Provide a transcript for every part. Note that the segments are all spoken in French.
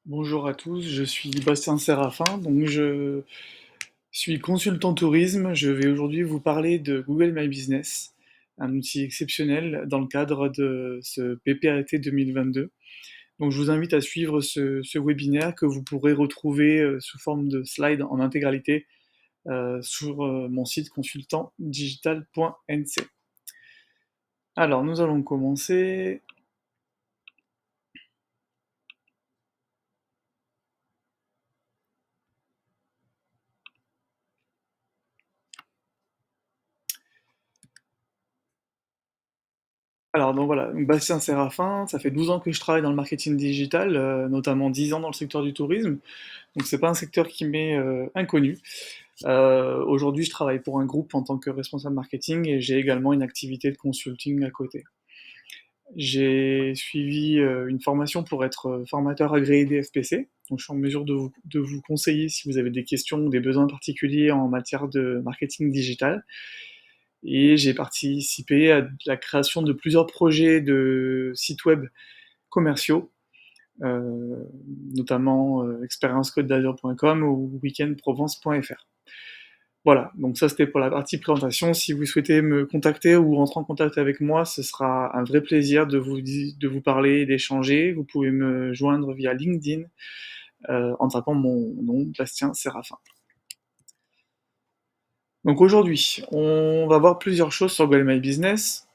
Bonjour à tous, je suis Bastien Séraphin, donc je suis consultant tourisme. Je vais aujourd'hui vous parler de Google My Business, un outil exceptionnel dans le cadre de ce PPAT 2022. Donc je vous invite à suivre ce webinaire que vous pourrez retrouver sous forme de slide en intégralité sur mon site consultantdigital.nc. Alors nous allons commencer. Alors donc voilà, donc Bastien Séraphin, ça fait 12 ans que je travaille dans le marketing digital, notamment 10 ans dans le secteur du tourisme. Donc c'est pas un secteur qui m'est inconnu. Aujourd'hui, je travaille pour un groupe en tant que responsable marketing et j'ai également une activité de consulting à côté. J'ai suivi une formation pour être formateur agréé DFPC. Donc je suis en mesure de vous conseiller si vous avez des questions ou des besoins particuliers en matière de marketing digital. Et j'ai participé à la création de plusieurs projets de sites web commerciaux, euh, notamment expériencecode'dazur.com ou weekendprovence.fr. Voilà, donc ça c'était pour la partie présentation. Si vous souhaitez me contacter ou rentrer en contact avec moi, ce sera un vrai plaisir de vous parler et d'échanger. Vous pouvez me joindre via LinkedIn en tapant mon nom, Bastien Séraphin. Donc aujourd'hui, on va voir plusieurs choses sur Google My Business.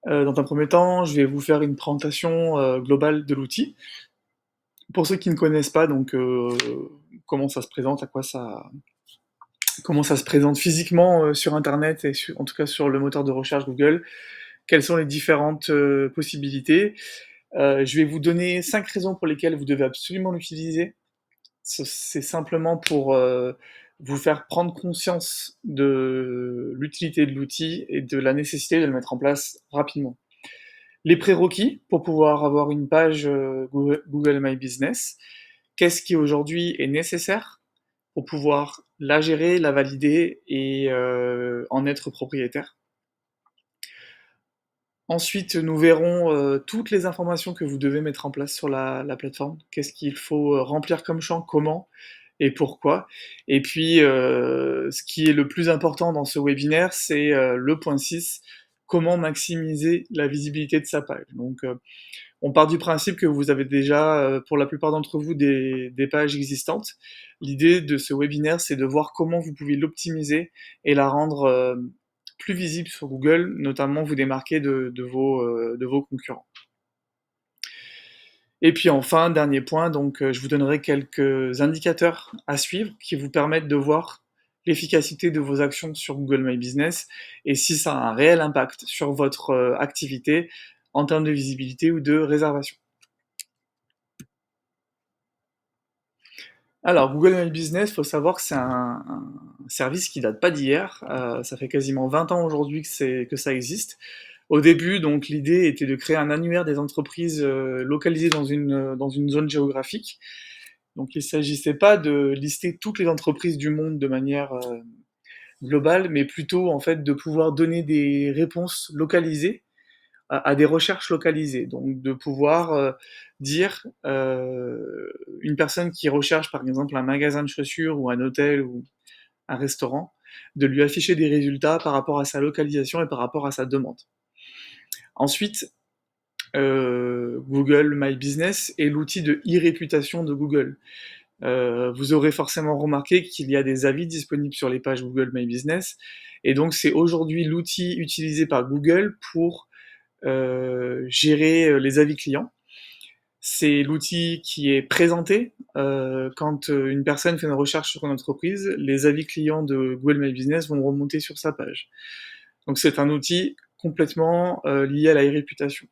Dans un premier temps, je vais vous faire une présentation globale de l'outil. Pour ceux qui ne connaissent pas, donc comment ça se présente, comment ça se présente physiquement sur Internet et en tout cas sur le moteur de recherche Google, quelles sont les différentes possibilités. Je vais vous donner 5 raisons pour lesquelles vous devez absolument l'utiliser. C'est simplement pour vous faire prendre conscience de l'utilité de l'outil et de la nécessité de le mettre en place rapidement. Les prérequis pour pouvoir avoir une page Google My Business. Qu'est-ce qui aujourd'hui est nécessaire pour pouvoir la gérer, la valider et en être propriétaire. Ensuite, nous verrons toutes les informations que vous devez mettre en place sur la plateforme. Qu'est-ce qu'il faut remplir comme champ, comment et pourquoi. Et puis, ce qui est le plus important dans ce webinaire, c'est le point 6, comment maximiser la visibilité de sa page. Donc, on part du principe que vous avez déjà, pour la plupart d'entre vous, des pages existantes. L'idée de ce webinaire, c'est de voir comment vous pouvez l'optimiser et la rendre plus visible sur Google, notamment vous démarquer de vos concurrents. Et puis enfin, dernier point, donc je vous donnerai quelques indicateurs à suivre qui vous permettent de voir l'efficacité de vos actions sur Google My Business et si ça a un réel impact sur votre activité en termes de visibilité ou de réservation. Alors, Google My Business, il faut savoir que c'est un service qui date pas d'hier. Ça fait quasiment 20 ans aujourd'hui que ça existe. Au début, donc, l'idée était de créer un annuaire des entreprises localisées dans une zone géographique. Donc, il ne s'agissait pas de lister toutes les entreprises du monde de manière globale, mais plutôt, en fait, de pouvoir donner des réponses localisées à des recherches localisées. Donc de pouvoir dire une personne qui recherche par exemple un magasin de chaussures ou un hôtel ou un restaurant, de lui afficher des résultats par rapport à sa localisation et par rapport à sa demande. Ensuite, Google My Business est l'outil de e-réputation de Google. Vous aurez forcément remarqué qu'il y a des avis disponibles sur les pages Google My Business, et donc c'est aujourd'hui l'outil utilisé par Google pour gérer les avis clients. C'est l'outil qui est présenté quand une personne fait une recherche sur une entreprise. Les avis clients de Google My Business vont remonter sur sa page. Donc c'est un outil complètement lié à la réputation.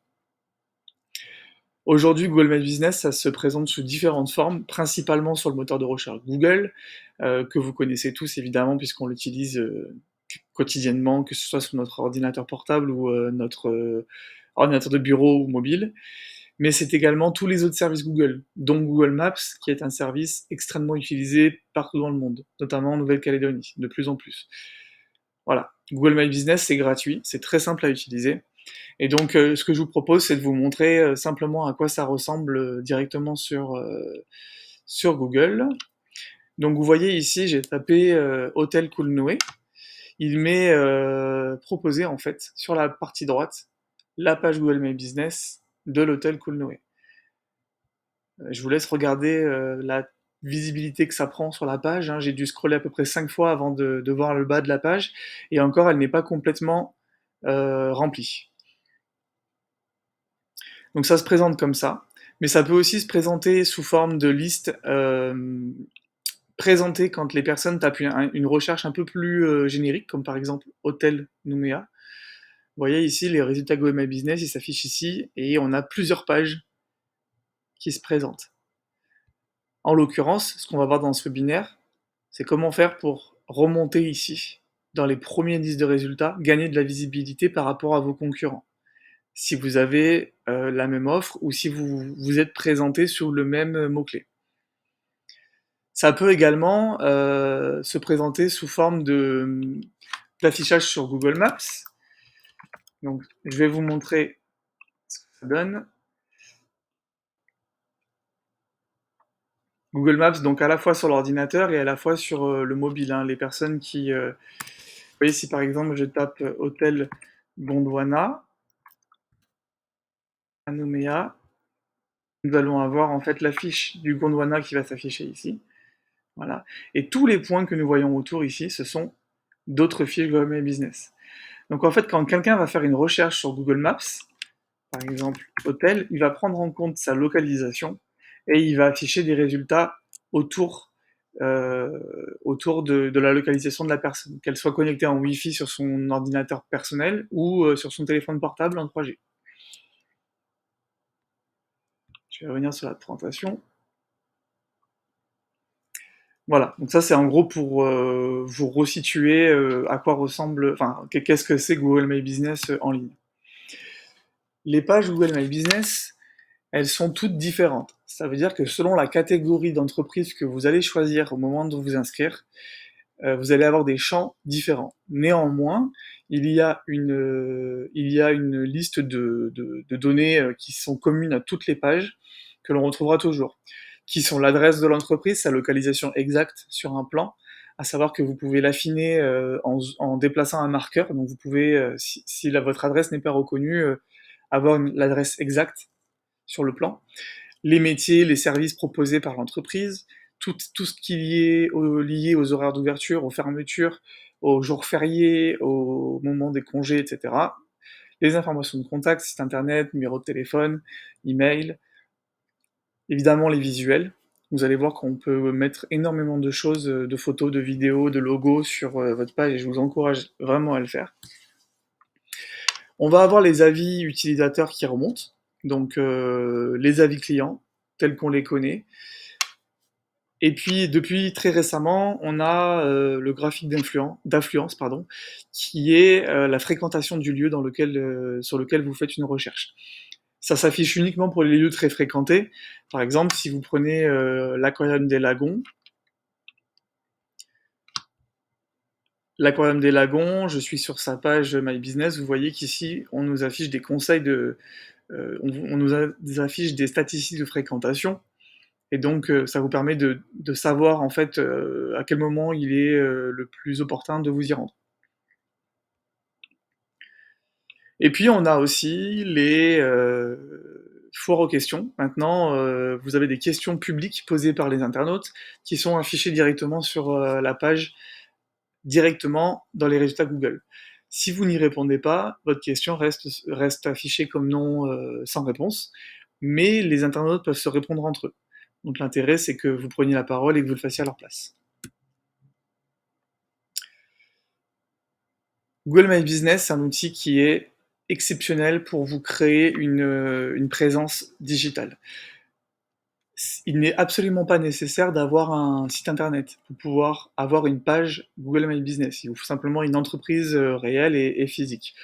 Aujourd'hui, Google My Business, ça se présente sous différentes formes, principalement sur le moteur de recherche Google, que vous connaissez tous évidemment puisqu'on l'utilise quotidiennement, que ce soit sur notre ordinateur portable ou notre ordinateur de bureau ou mobile. Mais c'est également tous les autres services Google, dont Google Maps, qui est un service extrêmement utilisé partout dans le monde, notamment en Nouvelle-Calédonie, de plus en plus. Voilà. Google My Business, c'est gratuit, c'est très simple à utiliser. Et donc, ce que je vous propose, c'est de vous montrer simplement à quoi ça ressemble directement sur Google. Donc, vous voyez ici, j'ai tapé Hôtel Coolnoé. Il m'est proposé, en fait, sur la partie droite, la page Google My Business de l'hôtel Coolnoé. Je vous laisse regarder la visibilité que ça prend sur la page, hein. J'ai dû scroller à peu près 5 fois avant de voir le bas de la page, et encore, elle n'est pas complètement remplie. Donc ça se présente comme ça, mais ça peut aussi se présenter sous forme de liste présentée quand les personnes tapent une recherche un peu plus générique, comme par exemple Hôtel Nouméa. Vous voyez ici, les résultats Google My Business, ils s'affichent ici, et on a plusieurs pages qui se présentent. En l'occurrence, ce qu'on va voir dans ce webinaire, c'est comment faire pour remonter ici, dans les premiers indices de résultats, gagner de la visibilité par rapport à vos concurrents. Si vous avez la même offre ou si vous vous êtes présenté sur le même mot-clé. Ça peut également se présenter sous forme d'affichage sur Google Maps. Donc, je vais vous montrer ce que ça donne. Google Maps, donc à la fois sur l'ordinateur et à la fois sur le mobile, hein. Les personnes qui... vous voyez, si par exemple je tape Hôtel Gondwana, à Nouméa, nous allons avoir en fait l'affiche du Gondwana qui va s'afficher ici. Voilà. Et tous les points que nous voyons autour ici, ce sont d'autres fiches Google My Business. Donc en fait, quand quelqu'un va faire une recherche sur Google Maps, par exemple hôtel, il va prendre en compte sa localisation et il va afficher des résultats autour, autour de la localisation de la personne, qu'elle soit connectée en Wi-Fi sur son ordinateur personnel ou sur son téléphone portable en 3G. Je vais revenir sur la présentation. Voilà, donc ça c'est en gros pour vous resituer à quoi ressemble, enfin qu'est-ce que c'est Google My Business en ligne. Les pages Google My Business, elles sont toutes différentes. Ça veut dire que selon la catégorie d'entreprise que vous allez choisir au moment de vous inscrire, vous allez avoir des champs différents. Néanmoins, il y a une liste de données qui sont communes à toutes les pages, que l'on retrouvera toujours, qui sont l'adresse de l'entreprise, sa localisation exacte sur un plan, à savoir que vous pouvez l'affiner en déplaçant un marqueur, donc vous pouvez, si votre adresse n'est pas reconnue, avoir l'adresse exacte sur le plan, les métiers, les services proposés par l'entreprise, tout ce qui est lié aux horaires d'ouverture, aux fermetures, aux jours fériés, au moment des congés, etc. Les informations de contact, site internet, numéro de téléphone, email, évidemment les visuels. Vous allez voir qu'on peut mettre énormément de choses, de photos, de vidéos, de logos sur votre page et je vous encourage vraiment à le faire. On va avoir les avis utilisateurs qui remontent, donc les avis clients, tels qu'on les connaît. Et puis, depuis très récemment, on a le graphique d'affluence, pardon, qui est la fréquentation du lieu sur lequel vous faites une recherche. Ça s'affiche uniquement pour les lieux très fréquentés. Par exemple, si vous prenez l'aquarium des Lagons, je suis sur sa page My Business, vous voyez qu'ici, on nous affiche des conseils on nous affiche des statistiques de fréquentation. Et donc, ça vous permet de savoir en fait à quel moment il est le plus opportun de vous y rendre. Et puis, on a aussi les foires aux questions. Maintenant, vous avez des questions publiques posées par les internautes qui sont affichées directement sur la page, directement dans les résultats Google. Si vous n'y répondez pas, votre question reste affichée comme non sans réponse, mais les internautes peuvent se répondre entre eux. Donc l'intérêt, c'est que vous preniez la parole et que vous le fassiez à leur place. Google My Business, c'est un outil qui est exceptionnel pour vous créer une présence digitale. Il n'est absolument pas nécessaire d'avoir un site internet pour pouvoir avoir une page Google My Business. Il vous faut simplement une entreprise réelle et physique.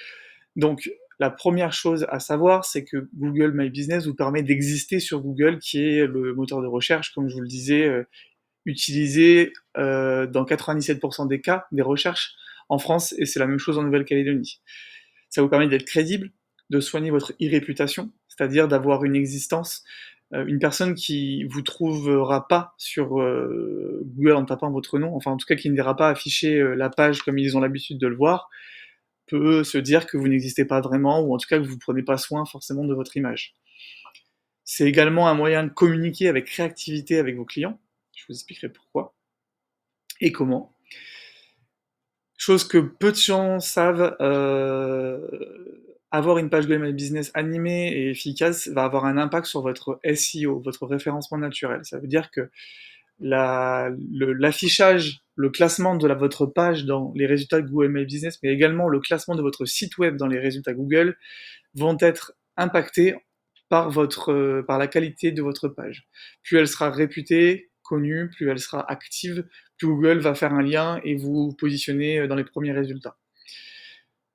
Donc, la première chose à savoir, c'est que Google My Business vous permet d'exister sur Google, qui est le moteur de recherche, comme je vous le disais, utilisé dans 97% des cas des recherches en France, et c'est la même chose en Nouvelle-Calédonie. Ça vous permet d'être crédible, de soigner votre e-réputation, c'est-à-dire d'avoir une existence, une personne qui vous trouvera pas sur, Google en tapant votre nom, enfin en tout cas qui ne verra pas afficher, la page comme ils ont l'habitude de le voir, peut se dire que vous n'existez pas vraiment ou en tout cas que vous prenez pas soin forcément de votre image. C'est également un moyen de communiquer avec réactivité avec vos clients. Je vous expliquerai pourquoi et comment. Chose que peu de gens savent, avoir une page Google My Business animée et efficace va avoir un impact sur votre SEO, votre référencement naturel. Ça veut dire que l'affichage, le classement de votre page dans les résultats de Google My Business, mais également le classement de votre site web dans les résultats Google, vont être impactés par la qualité de votre page. Plus elle sera réputée, connue, plus elle sera active, plus Google va faire un lien et vous positionner dans les premiers résultats.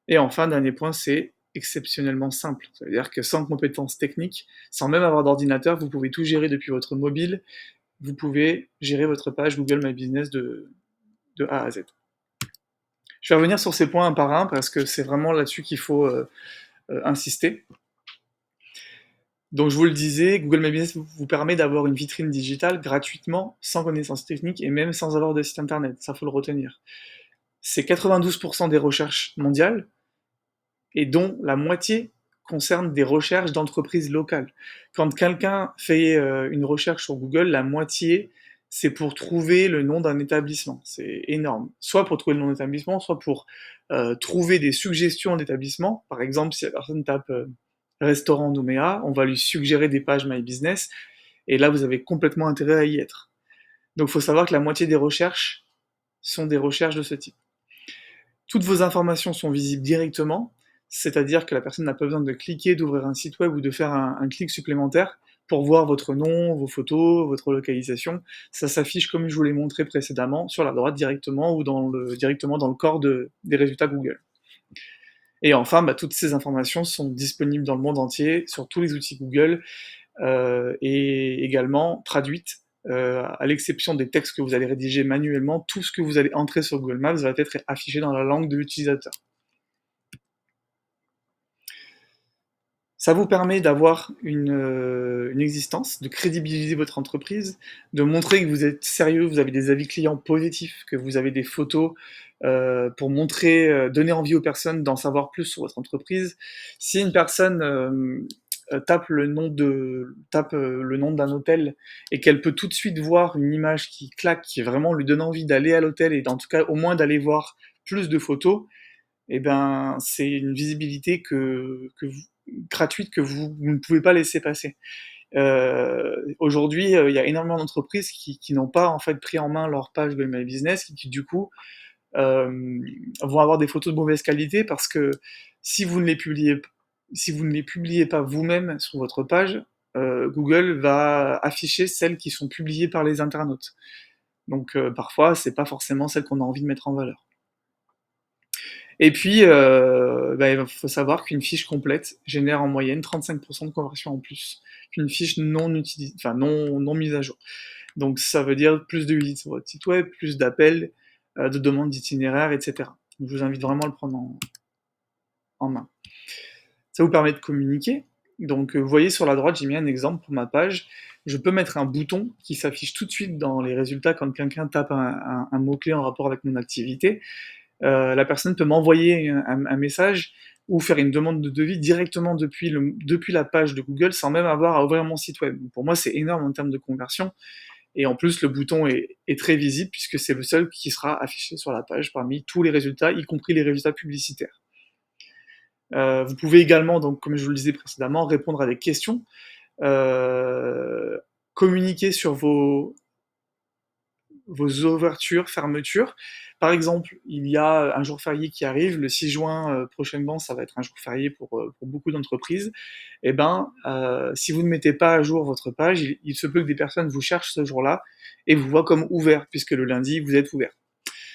Et enfin, dernier point, c'est exceptionnellement simple. Ça veut dire que sans compétences techniques, sans même avoir d'ordinateur, vous pouvez tout gérer depuis votre mobile, vous pouvez gérer votre page Google My Business de A à Z. Je vais revenir sur ces points un par un parce que c'est vraiment là-dessus qu'il faut insister. Donc je vous le disais, Google My Business vous permet d'avoir une vitrine digitale gratuitement, sans connaissances techniques et même sans avoir de site internet, ça faut le retenir. C'est 92% des recherches mondiales, et dont la moitié concerne des recherches d'entreprises locales. Quand quelqu'un fait une recherche sur Google, la moitié, c'est pour trouver le nom d'un établissement. C'est énorme. Soit pour trouver le nom d'un établissement, soit pour trouver des suggestions d'établissements. Par exemple, si la personne tape restaurant Nouméa, on va lui suggérer des pages My Business, et là, vous avez complètement intérêt à y être. Donc, il faut savoir que la moitié des recherches sont des recherches de ce type. Toutes vos informations sont visibles directement, c'est-à-dire que la personne n'a pas besoin de cliquer, d'ouvrir un site web ou de faire un clic supplémentaire pour voir votre nom, vos photos, votre localisation. Ça s'affiche comme je vous l'ai montré précédemment, sur la droite directement ou directement dans le corps des résultats Google. Et enfin, toutes ces informations sont disponibles dans le monde entier, sur tous les outils Google, et également traduites. À l'exception des textes que vous allez rédiger manuellement, tout ce que vous allez entrer sur Google Maps va être affiché dans la langue de l'utilisateur. Ça vous permet d'avoir une existence, de crédibiliser votre entreprise, de montrer que vous êtes sérieux, vous avez des avis clients positifs, que vous avez des photos pour montrer, donner envie aux personnes d'en savoir plus sur votre entreprise. Si une personne tape le nom d'un hôtel et qu'elle peut tout de suite voir une image qui claque, qui vraiment lui donne envie d'aller à l'hôtel et en tout cas au moins d'aller voir plus de photos, eh ben c'est une visibilité gratuite que vous ne pouvez pas laisser passer. Aujourd'hui, il y a énormément d'entreprises qui n'ont pas en fait pris en main leur page Google My Business, qui du coup vont avoir des photos de mauvaise qualité parce que si vous ne les publiez pas vous-même sur votre page, Google va afficher celles qui sont publiées par les internautes. Donc parfois, c'est pas forcément celles qu'on a envie de mettre en valeur. Et puis, il faut savoir qu'une fiche complète génère en moyenne 35% de conversion en plus qu'une fiche non mise à jour. Donc ça veut dire plus de visites sur votre site web, plus d'appels, de demandes d'itinéraires, etc. Donc je vous invite vraiment à le prendre en main. Ça vous permet de communiquer. Donc vous voyez sur la droite, j'ai mis un exemple pour ma page. Je peux mettre un bouton qui s'affiche tout de suite dans les résultats quand quelqu'un tape un mot-clé en rapport avec mon activité. La personne peut m'envoyer un message ou faire une demande de devis directement depuis la page de Google sans même avoir à ouvrir mon site web. Pour moi, c'est énorme en termes de conversion. Et en plus, le bouton est très visible puisque c'est le seul qui sera affiché sur la page parmi tous les résultats, y compris les résultats publicitaires. Vous pouvez également, donc, comme je vous le disais précédemment, répondre à des questions, communiquer sur vos ouvertures, fermetures. Par exemple, il y a un jour férié qui arrive, le 6 juin prochainement, ça va être un jour férié pour beaucoup d'entreprises. Et ben, si vous ne mettez pas à jour votre page, il se peut que des personnes vous cherchent ce jour-là et vous voient comme ouvert, puisque le lundi, vous êtes ouvert.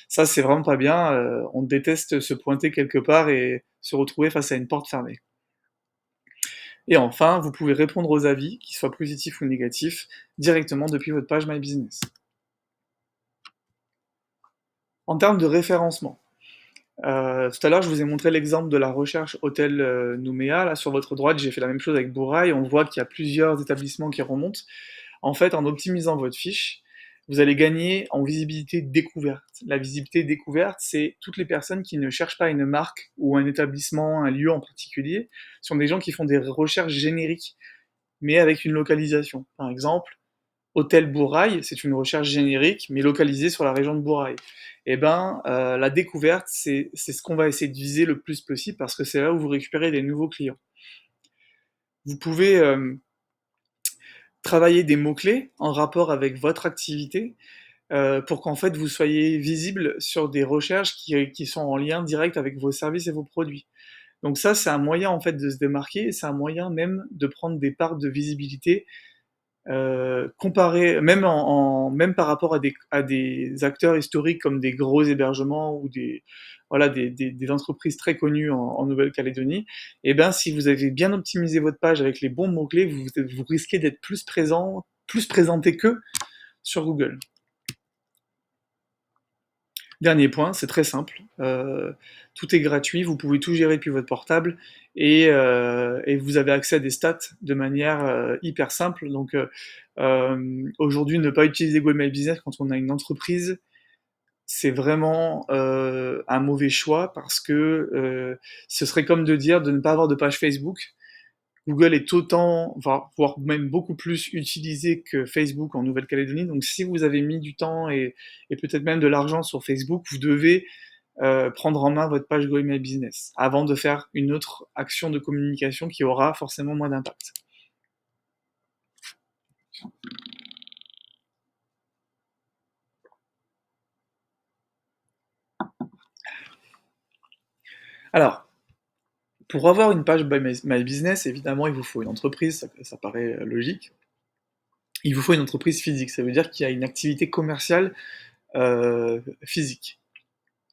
Ça, c'est vraiment pas bien, on déteste se pointer quelque part et se retrouver face à une porte fermée. Et enfin, vous pouvez répondre aux avis, qu'ils soient positifs ou négatifs, directement depuis votre page My Business. En termes de référencement, Tout à l'heure, je vous ai montré l'exemple de la recherche hôtel Nouméa. Là, sur votre droite, j'ai fait la même chose avec Bourail. On voit qu'il y a plusieurs établissements qui remontent. En fait, en optimisant votre fiche, vous allez gagner en visibilité découverte. La visibilité découverte, c'est toutes les personnes qui ne cherchent pas une marque ou un établissement, un lieu en particulier. Ce sont des gens qui font des recherches génériques, mais avec une localisation. Par exemple, Hôtel Bourail, c'est une recherche générique, mais localisée sur la région de Bourail. Eh ben, la découverte, c'est ce qu'on va essayer de viser le plus possible parce que c'est là où vous récupérez des nouveaux clients. Vous pouvez travailler des mots-clés en rapport avec votre activité pour qu'en fait vous soyez visible sur des recherches qui sont en lien direct avec vos services et vos produits. Donc ça, c'est un moyen en fait de se démarquer et c'est un moyen même de prendre des parts de visibilité comparé, même par rapport à des acteurs historiques comme des gros hébergements ou voilà, des entreprises très connues en Nouvelle-Calédonie, et ben si vous avez bien optimisé votre page avec les bons mots-clés, vous risquez d'être plus présent, plus présenté qu'eux sur Google. Dernier point, c'est très simple. Tout est gratuit, vous pouvez tout gérer depuis votre portable et vous avez accès à des stats de manière hyper simple. Donc aujourd'hui, ne pas utiliser Google My Business quand on a une entreprise, c'est vraiment un mauvais choix parce que ce serait comme de dire de ne pas avoir de page Facebook. Google est autant, voire même beaucoup plus utilisé que Facebook en Nouvelle-Calédonie. Donc si vous avez mis du temps et peut-être même de l'argent sur Facebook, vous devez prendre en main votre page Google My Business avant de faire une autre action de communication qui aura forcément moins d'impact. Alors, pour avoir une page My Business, évidemment, il vous faut une entreprise, ça paraît logique. Il vous faut une entreprise physique, ça veut dire qu'il y a une activité commerciale physique.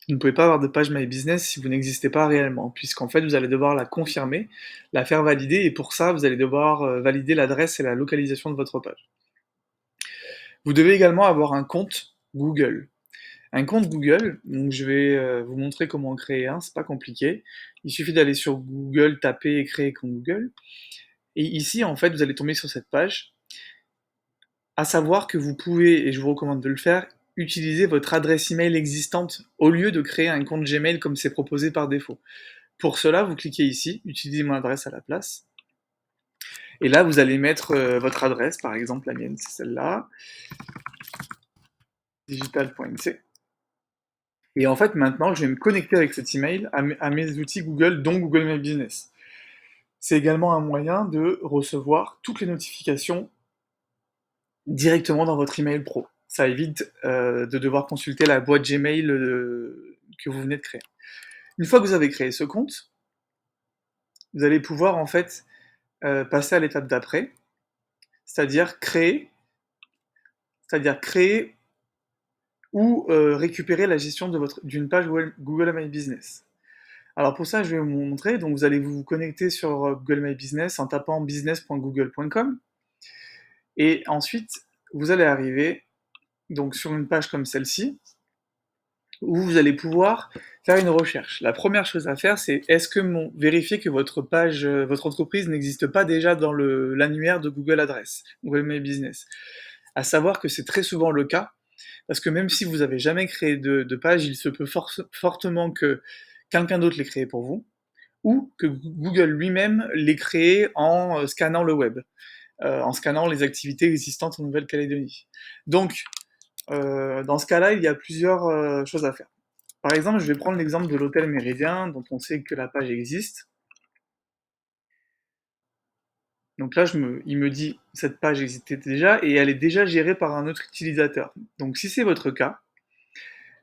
Vous ne pouvez pas avoir de page My Business si vous n'existez pas réellement, puisqu'en fait, vous allez devoir la confirmer, la faire valider, et pour ça, vous allez devoir valider l'adresse et la localisation de votre page. Vous devez également avoir un compte Google. Un compte Google, donc je vais vous montrer comment en créer un, c'est pas compliqué. Il suffit d'aller sur Google, taper et créer compte Google. Et ici, en fait, vous allez tomber sur cette page. À savoir que vous pouvez, et je vous recommande de le faire, utiliser votre adresse email existante au lieu de créer un compte Gmail comme c'est proposé par défaut. Pour cela, vous cliquez ici, utilisez mon adresse à la place. Et là, vous allez mettre votre adresse, par exemple la mienne, c'est celle-là, digital.mc. Et en fait, maintenant, je vais me connecter avec cet email à mes outils Google, dont Google My Business. C'est également un moyen de recevoir toutes les notifications directement dans votre email pro. Ça évite de devoir consulter la boîte Gmail que vous venez de créer. Une fois que vous avez créé ce compte, vous allez pouvoir en fait passer à l'étape d'après, c'est-à-dire créer, c'est-à-dire créer ou récupérer la gestion d'une page Google My Business. Alors pour ça, je vais vous montrer. Donc vous allez vous connecter sur Google My Business en tapant business.google.com et ensuite vous allez arriver donc sur une page comme celle-ci où vous allez pouvoir faire une recherche. La première chose à faire, c'est vérifier que votre page, votre entreprise n'existe pas déjà dans l'annuaire de Google Adresse, Google My Business. À savoir que c'est très souvent le cas, parce que même si vous n'avez jamais créé de page, il se peut fortement que quelqu'un d'autre l'ait créé pour vous, ou que Google lui-même l'ait créé en scannant le web, en scannant les activités existantes en Nouvelle-Calédonie. Donc, dans ce cas-là, il y a plusieurs choses à faire. Par exemple, je vais prendre l'exemple de l'hôtel Méridien, dont on sait que la page existe. Donc là, il me dit cette page existait déjà et elle est déjà gérée par un autre utilisateur. Donc si c'est votre cas,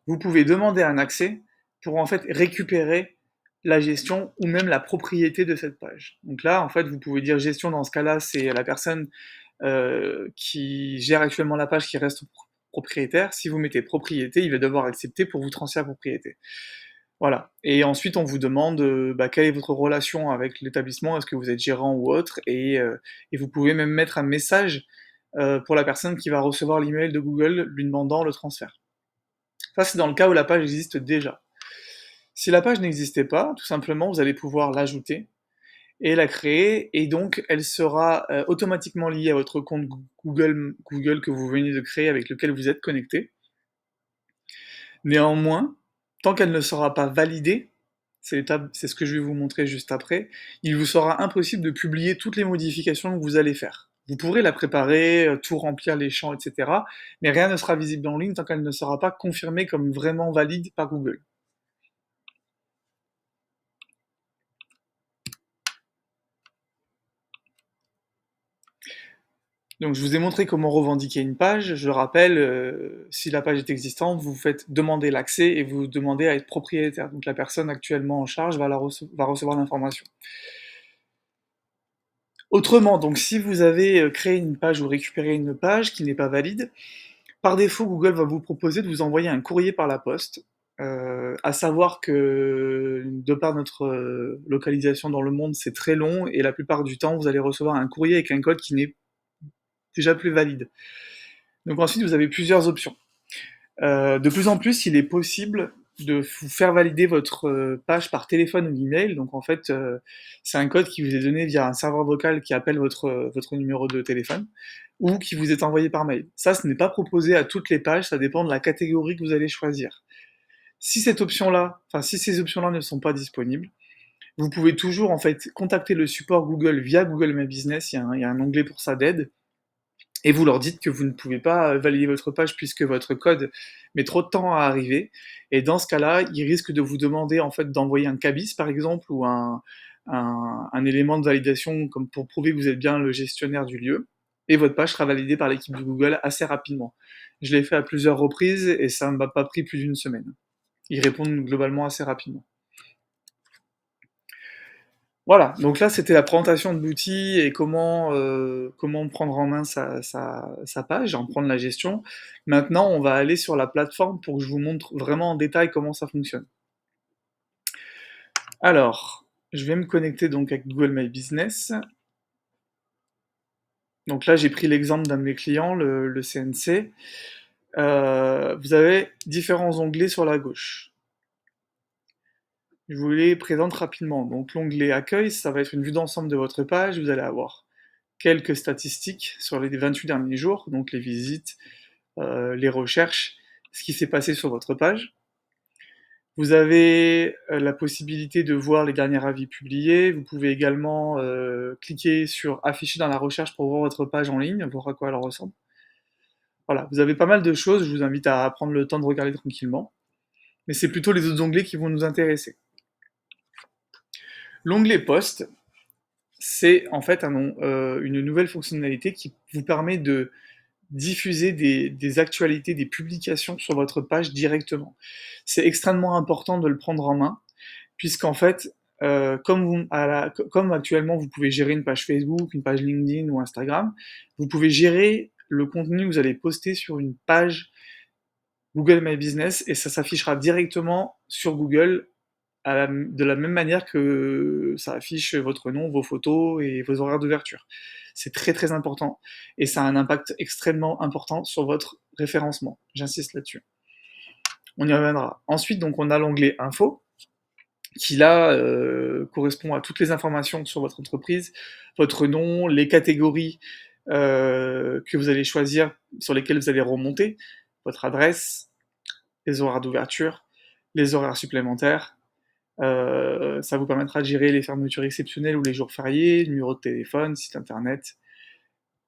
vous pouvez demander un accès pour en fait récupérer la gestion ou même la propriété de cette page. Donc là, en fait, vous pouvez dire gestion dans ce cas-là, c'est la personne qui gère actuellement la page qui reste propriétaire. Si vous mettez propriété, il va devoir accepter pour vous transférer propriété. Voilà. Et ensuite, on vous demande quelle est votre relation avec l'établissement, est-ce que vous êtes gérant ou autre, et vous pouvez même mettre un message pour la personne qui va recevoir l'email de Google lui demandant le transfert. Ça, c'est dans le cas où la page existe déjà. Si la page n'existait pas, tout simplement, vous allez pouvoir l'ajouter et la créer, et donc elle sera automatiquement liée à votre compte Google que vous venez de créer avec lequel vous êtes connecté. Néanmoins, tant qu'elle ne sera pas validée, c'est ce que je vais vous montrer juste après, il vous sera impossible de publier toutes les modifications que vous allez faire. Vous pourrez la préparer, tout remplir les champs, etc. Mais rien ne sera visible en ligne tant qu'elle ne sera pas confirmée comme vraiment valide par Google. Donc je vous ai montré comment revendiquer une page. Je rappelle, si la page est existante, vous faites demander l'accès et vous demandez à être propriétaire. Donc la personne actuellement en charge va recevoir l'information. Autrement, donc si vous avez créé une page ou récupéré une page qui n'est pas valide, par défaut, Google va vous proposer de vous envoyer un courrier par la poste. À savoir que de par notre localisation dans le monde, c'est très long et la plupart du temps, vous allez recevoir un courrier avec un code qui n'est déjà plus valide. Donc ensuite, vous avez plusieurs options. De plus en plus, il est possible de vous faire valider votre page par téléphone ou email. Donc en fait, c'est un code qui vous est donné via un serveur vocal qui appelle votre numéro de téléphone ou qui vous est envoyé par mail. Ça, ce n'est pas proposé à toutes les pages, ça dépend de la catégorie que vous allez choisir. Si cette option-là, enfin si ces options-là ne sont pas disponibles, vous pouvez toujours en fait contacter le support Google via Google My Business. Il y a un onglet pour ça d'aide et vous leur dites que vous ne pouvez pas valider votre page puisque votre code met trop de temps à arriver. Et dans ce cas-là, ils risquent de vous demander en fait d'envoyer un cabis par exemple ou un élément de validation comme pour prouver que vous êtes bien le gestionnaire du lieu. Et votre page sera validée par l'équipe de Google assez rapidement. Je l'ai fait à plusieurs reprises et ça ne m'a pas pris plus d'une semaine. Ils répondent globalement assez rapidement. Voilà, donc là c'était la présentation de l'outil et comment prendre en main sa page, en prendre la gestion. Maintenant, on va aller sur la plateforme pour que je vous montre vraiment en détail comment ça fonctionne. Alors, je vais me connecter donc avec Google My Business. Donc là, j'ai pris l'exemple d'un de mes clients, le CNC. Vous avez différents onglets sur la gauche. Je vous les présente rapidement. Donc l'onglet Accueil, ça va être une vue d'ensemble de votre page. Vous allez avoir quelques statistiques sur les 28 derniers jours, donc les visites, les recherches, ce qui s'est passé sur votre page. Vous avez la possibilité de voir les derniers avis publiés. Vous pouvez également cliquer sur afficher dans la recherche pour voir votre page en ligne, voir à quoi elle ressemble. Voilà, vous avez pas mal de choses, je vous invite à prendre le temps de regarder tranquillement. Mais c'est plutôt les autres onglets qui vont nous intéresser. L'onglet Post, c'est en fait une nouvelle fonctionnalité qui vous permet de diffuser des actualités, des publications sur votre page directement. C'est extrêmement important de le prendre en main, puisqu'en fait, comme actuellement vous pouvez gérer une page Facebook, une page LinkedIn ou Instagram, vous pouvez gérer le contenu que vous allez poster sur une page Google My Business et ça s'affichera directement sur Google de la même manière que ça affiche votre nom, vos photos et vos horaires d'ouverture. C'est très très important et ça a un impact extrêmement important sur votre référencement. J'insiste là-dessus. On y reviendra. Ensuite, donc, on a l'onglet Info qui là correspond à toutes les informations sur votre entreprise, votre nom, les catégories que vous allez choisir, sur lesquelles vous allez remonter, votre adresse, les horaires d'ouverture, les horaires supplémentaires. Ça vous permettra de gérer les fermetures exceptionnelles ou les jours fériés, numéro de téléphone, site internet,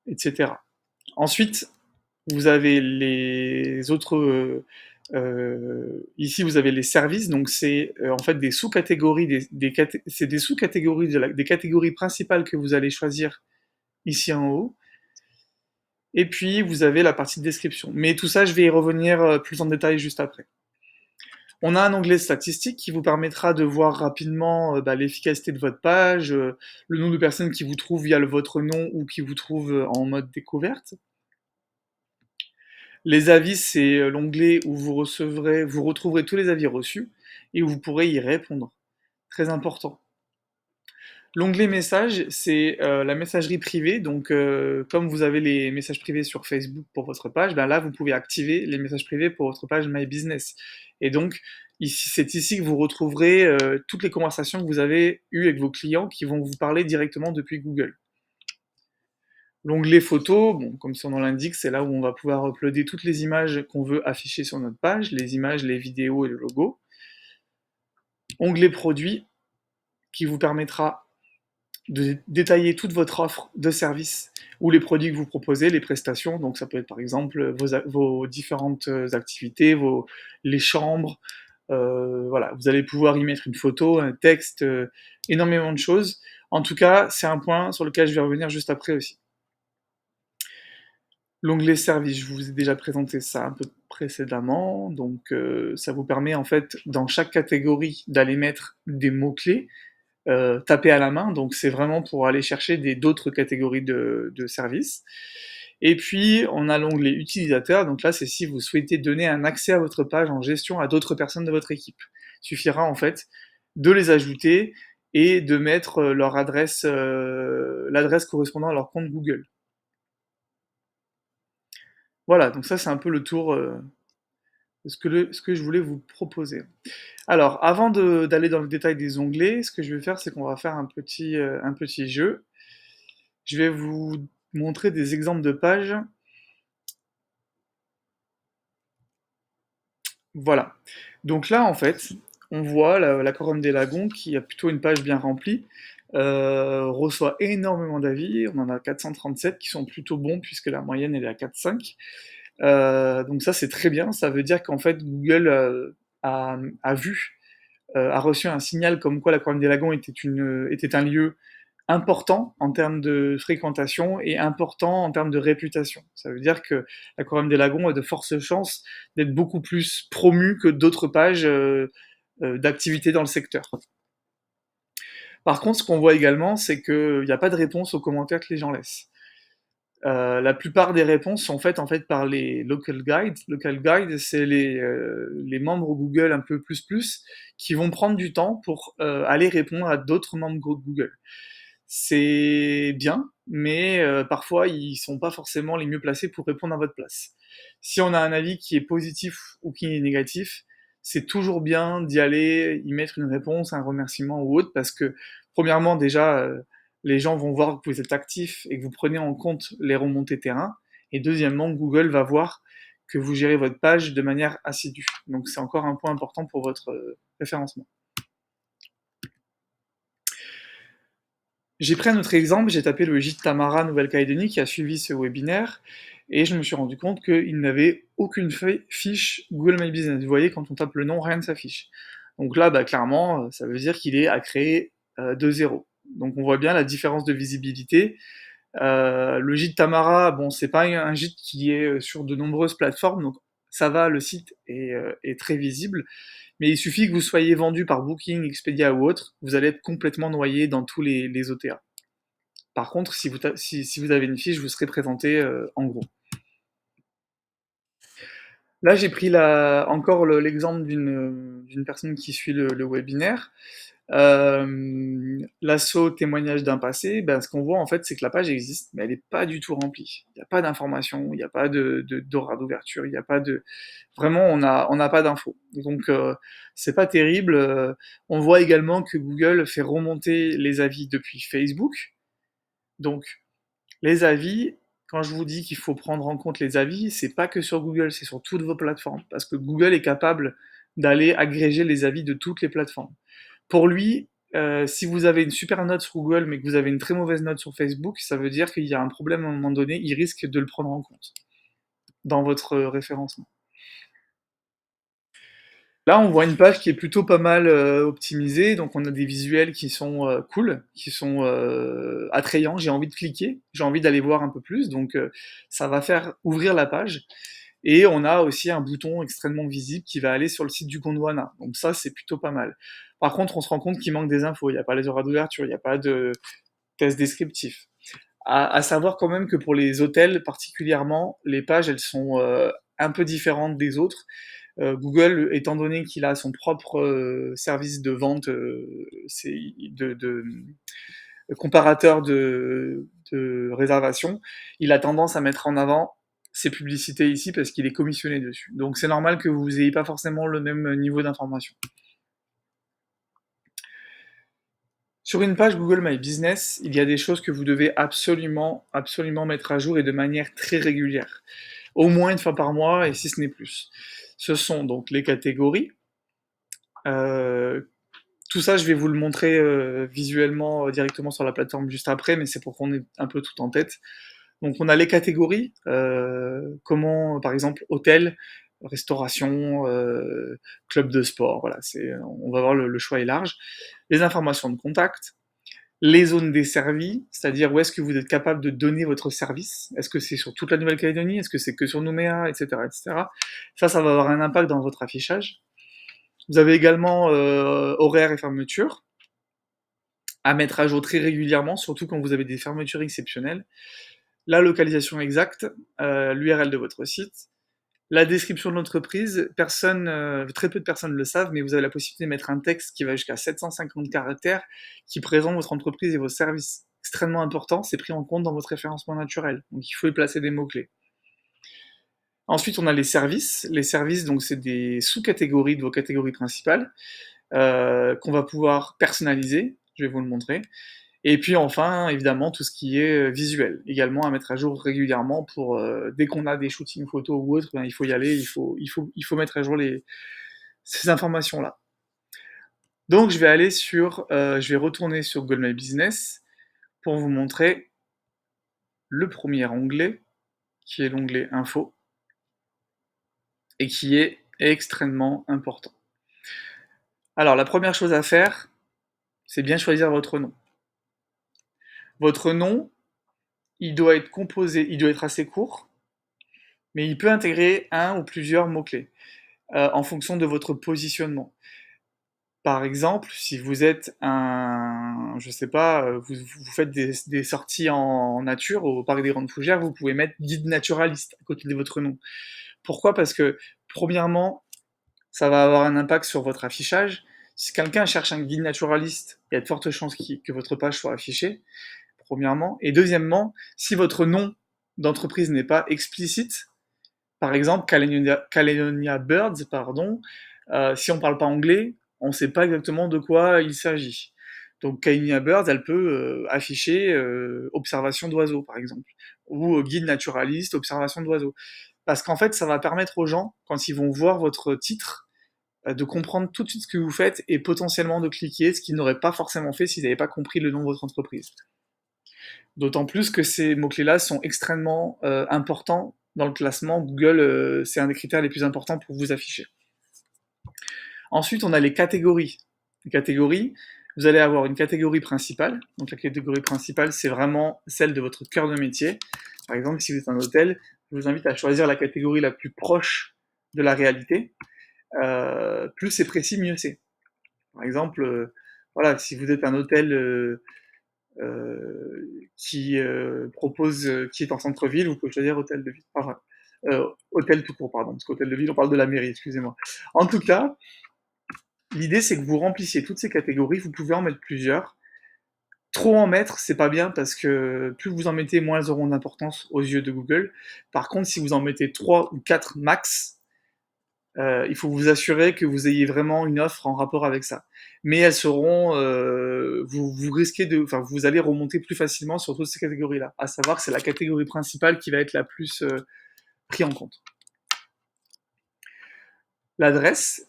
etc. Ensuite, vous avez les autres. Ici, vous avez les services, donc c'est en fait des sous-catégories, c'est des sous-catégories des catégories principales que vous allez choisir ici en haut. Et puis, vous avez la partie de description. Mais tout ça, je vais y revenir plus en détail juste après. On a un onglet statistique qui vous permettra de voir rapidement l'efficacité de votre page, le nombre de personnes qui vous trouvent via votre nom ou qui vous trouvent en mode découverte. Les avis, c'est l'onglet où vous retrouverez tous les avis reçus et où vous pourrez y répondre. Très important. L'onglet messages, c'est la messagerie privée. Donc, comme vous avez les messages privés sur Facebook pour votre page, ben là, vous pouvez activer les messages privés pour votre page My Business. Et donc, Ici, c'est ici que vous retrouverez toutes les conversations que vous avez eues avec vos clients qui vont vous parler directement depuis Google. L'onglet photos, bon, comme son nom l'indique, c'est là où on va pouvoir uploader toutes les images qu'on veut afficher sur notre page, les images, les vidéos et le logo. Onglet produits, qui vous permettra de détailler toute votre offre de service ou les produits que vous proposez, les prestations. Donc ça peut être par exemple vos différentes activités, les chambres. Voilà, vous allez pouvoir y mettre une photo, un texte, énormément de choses. En tout cas, c'est un point sur lequel je vais revenir juste après aussi. L'onglet service, je vous ai déjà présenté ça un peu précédemment, donc ça vous permet en fait dans chaque catégorie d'aller mettre des mots-clés tapés à la main, donc c'est vraiment pour aller chercher d'autres catégories de services. Et puis on a l'onglet utilisateur, donc là c'est si vous souhaitez donner un accès à votre page en gestion à d'autres personnes de votre équipe. Il suffira en fait de les ajouter et de mettre leur adresse, l'adresse correspondant à leur compte Google. Voilà, donc ça c'est un peu le tour de ce que je voulais vous proposer. Alors, avant d'aller dans le détail des onglets, ce que je vais faire, c'est qu'on va faire un petit jeu. Je vais vous montrer des exemples de pages. Voilà. Donc là, en fait, on voit la Couronne des Lagons, qui a plutôt une page bien remplie, reçoit énormément d'avis. On en a 437 qui sont plutôt bons, puisque la moyenne, elle est à 4,5. Donc ça, c'est très bien. Ça veut dire qu'en fait, Google a vu, a reçu un signal comme quoi la Couronne des Lagons était un lieu important en termes de fréquentation et important en termes de réputation. Ça veut dire que la Couronne des Lagons a de fortes chances d'être beaucoup plus promue que d'autres pages d'activité dans le secteur. Par contre, ce qu'on voit également, c'est qu'il n'y a pas de réponse aux commentaires que les gens laissent. La plupart des réponses sont faites en fait par les local guides. Local guides, c'est les membres Google un peu plus qui vont prendre du temps pour aller répondre à d'autres membres Google. C'est bien, mais parfois ils sont pas forcément les mieux placés pour répondre à votre place. Si on a un avis qui est positif ou qui est négatif, c'est toujours bien d'y aller, y mettre une réponse, un remerciement ou autre, parce que premièrement déjà, les gens vont voir que vous êtes actif et que vous prenez en compte les remontées terrain, et deuxièmement, Google va voir que vous gérez votre page de manière assidue. Donc c'est encore un point important pour votre référencement. J'ai pris un autre exemple, j'ai tapé le gîte Tamara Nouvelle-Calédonie qui a suivi ce webinaire et je me suis rendu compte qu'il n'avait aucune fiche Google My Business. Vous voyez, quand on tape le nom, rien ne s'affiche. Donc là, bah, clairement, ça veut dire qu'il est à créer de zéro. Donc on voit bien la différence de visibilité. Le gîte Tamara, bon, c'est pas un gîte qui est sur de nombreuses plateformes, donc ça va, le site est très visible, mais il suffit que vous soyez vendu par Booking, Expedia ou autre, vous allez être complètement noyé dans tous les OTA. Par contre, si vous avez une fiche, vous serez présenté en gros. Là, j'ai pris encore l'exemple d'une personne qui suit le webinaire. L'assaut témoignage d'un passé, ben, ce qu'on voit en fait, c'est que la page existe, mais elle n'est pas du tout remplie. Il n'y a pas d'informations, il n'y a pas d'aura d'ouverture, il n'y a pas de... Vraiment, on n'a pas d'infos. Donc, c'est pas terrible. On voit également que Google fait remonter les avis depuis Facebook. Donc, les avis, quand je vous dis qu'il faut prendre en compte les avis, c'est pas que sur Google, c'est sur toutes vos plateformes. Parce que Google est capable d'aller agréger les avis de toutes les plateformes. Pour lui, si vous avez une super note sur Google, mais que vous avez une très mauvaise note sur Facebook, ça veut dire qu'il y a un problème à un moment donné, il risque de le prendre en compte dans votre référencement. Là, on voit une page qui est plutôt pas mal optimisée, donc on a des visuels qui sont cool, qui sont attrayants, j'ai envie de cliquer, j'ai envie d'aller voir un peu plus, donc ça va faire ouvrir la page. Et on a aussi un bouton extrêmement visible qui va aller sur le site du Gondwana, donc ça c'est plutôt pas mal. Par contre, on se rend compte qu'il manque des infos, il n'y a pas les horaires d'ouverture, il n'y a pas de test descriptif. À savoir quand même que pour les hôtels particulièrement, les pages elles sont un peu différentes des autres. Google, étant donné qu'il a son propre service de vente, de comparateur de réservation, il a tendance à mettre en avant ces publicités ici parce qu'il est commissionné dessus. Donc c'est normal que vous n'ayez pas forcément le même niveau d'information. Sur une page Google My Business, il y a des choses que vous devez absolument, absolument mettre à jour et de manière très régulière. Au moins une fois par mois et si ce n'est plus. Ce sont donc les catégories. Euh, Tout ça, je vais vous le montrer visuellement directement sur la plateforme juste après, mais c'est pour qu'on ait un peu tout en tête. Donc on a les catégories, comment, par exemple, hôtel, restauration, club de sport, voilà, on va voir le choix est large. Les informations de contact, les zones desservies, c'est-à-dire où est-ce que vous êtes capable de donner votre service. Est-ce que c'est sur toute la Nouvelle-Calédonie? Est-ce que c'est que sur Nouméa, etc., etc. Ça va avoir un impact dans votre affichage. Vous avez également horaires et fermetures à mettre à jour très régulièrement, surtout quand vous avez des fermetures exceptionnelles. La localisation exacte, l'URL de votre site, la description de l'entreprise. Très peu de personnes le savent, mais vous avez la possibilité de mettre un texte qui va jusqu'à 750 caractères qui présente votre entreprise et vos services. Extrêmement important, c'est pris en compte dans votre référencement naturel. Donc il faut y placer des mots-clés. Ensuite, on a les services. Les services, donc c'est des sous-catégories de vos catégories principales qu'on va pouvoir personnaliser. Je vais vous le montrer. Et puis enfin, évidemment, tout ce qui est visuel, également à mettre à jour régulièrement pour dès qu'on a des shootings photos ou autres, ben, il faut y aller, il faut mettre à jour ces informations-là. Donc je vais retourner sur Google My Business pour vous montrer le premier onglet, qui est l'onglet Info, et qui est extrêmement important. Alors la première chose à faire, c'est bien choisir votre nom. Votre nom, il doit être composé, il doit être assez court, mais il peut intégrer un ou plusieurs mots-clés en fonction de votre positionnement. Par exemple, si vous êtes je sais pas, vous faites des sorties en nature au parc des Grandes Fougères, vous pouvez mettre guide naturaliste à côté de votre nom. Pourquoi? Parce que, premièrement, ça va avoir un impact sur votre affichage. Si quelqu'un cherche un guide naturaliste, il y a de fortes chances que votre page soit affichée, premièrement. Et deuxièmement, si votre nom d'entreprise n'est pas explicite, par exemple, Caledonia Birds, pardon, si on ne parle pas anglais, on ne sait pas exactement de quoi il s'agit. Donc Caledonia Birds, elle peut afficher observation d'oiseaux, par exemple, ou guide naturaliste, observation d'oiseaux. Parce qu'en fait, ça va permettre aux gens, quand ils vont voir votre titre, de comprendre tout de suite ce que vous faites et potentiellement de cliquer, ce qu'ils n'auraient pas forcément fait s'ils n'avaient pas compris le nom de votre entreprise. D'autant plus que ces mots-clés-là sont extrêmement importants dans le classement. Google, c'est un des critères les plus importants pour vous afficher. Ensuite, on a les catégories. Les catégories, vous allez avoir une catégorie principale. Donc la catégorie principale, c'est vraiment celle de votre cœur de métier. Par exemple, si vous êtes un hôtel, je vous invite à choisir la catégorie la plus proche de la réalité. Plus c'est précis, mieux c'est. Par exemple, voilà, si vous êtes un hôtel qui est en centre-ville, vous pouvez choisir hôtel de ville. Enfin, hôtel tout court, pardon, parce qu'hôtel de ville, on parle de la mairie, excusez-moi. En tout cas, l'idée c'est que vous remplissiez toutes ces catégories, vous pouvez en mettre plusieurs. Trop en mettre, c'est pas bien parce que plus vous en mettez, moins elles auront d'importance aux yeux de Google. Par contre, si vous en mettez 3 ou 4 max, il faut vous assurer que vous ayez vraiment une offre en rapport avec ça. Mais elles seront, vous risquez enfin, vous allez remonter plus facilement sur toutes ces catégories-là. À savoir que c'est la catégorie principale qui va être la plus prise en compte. L'adresse,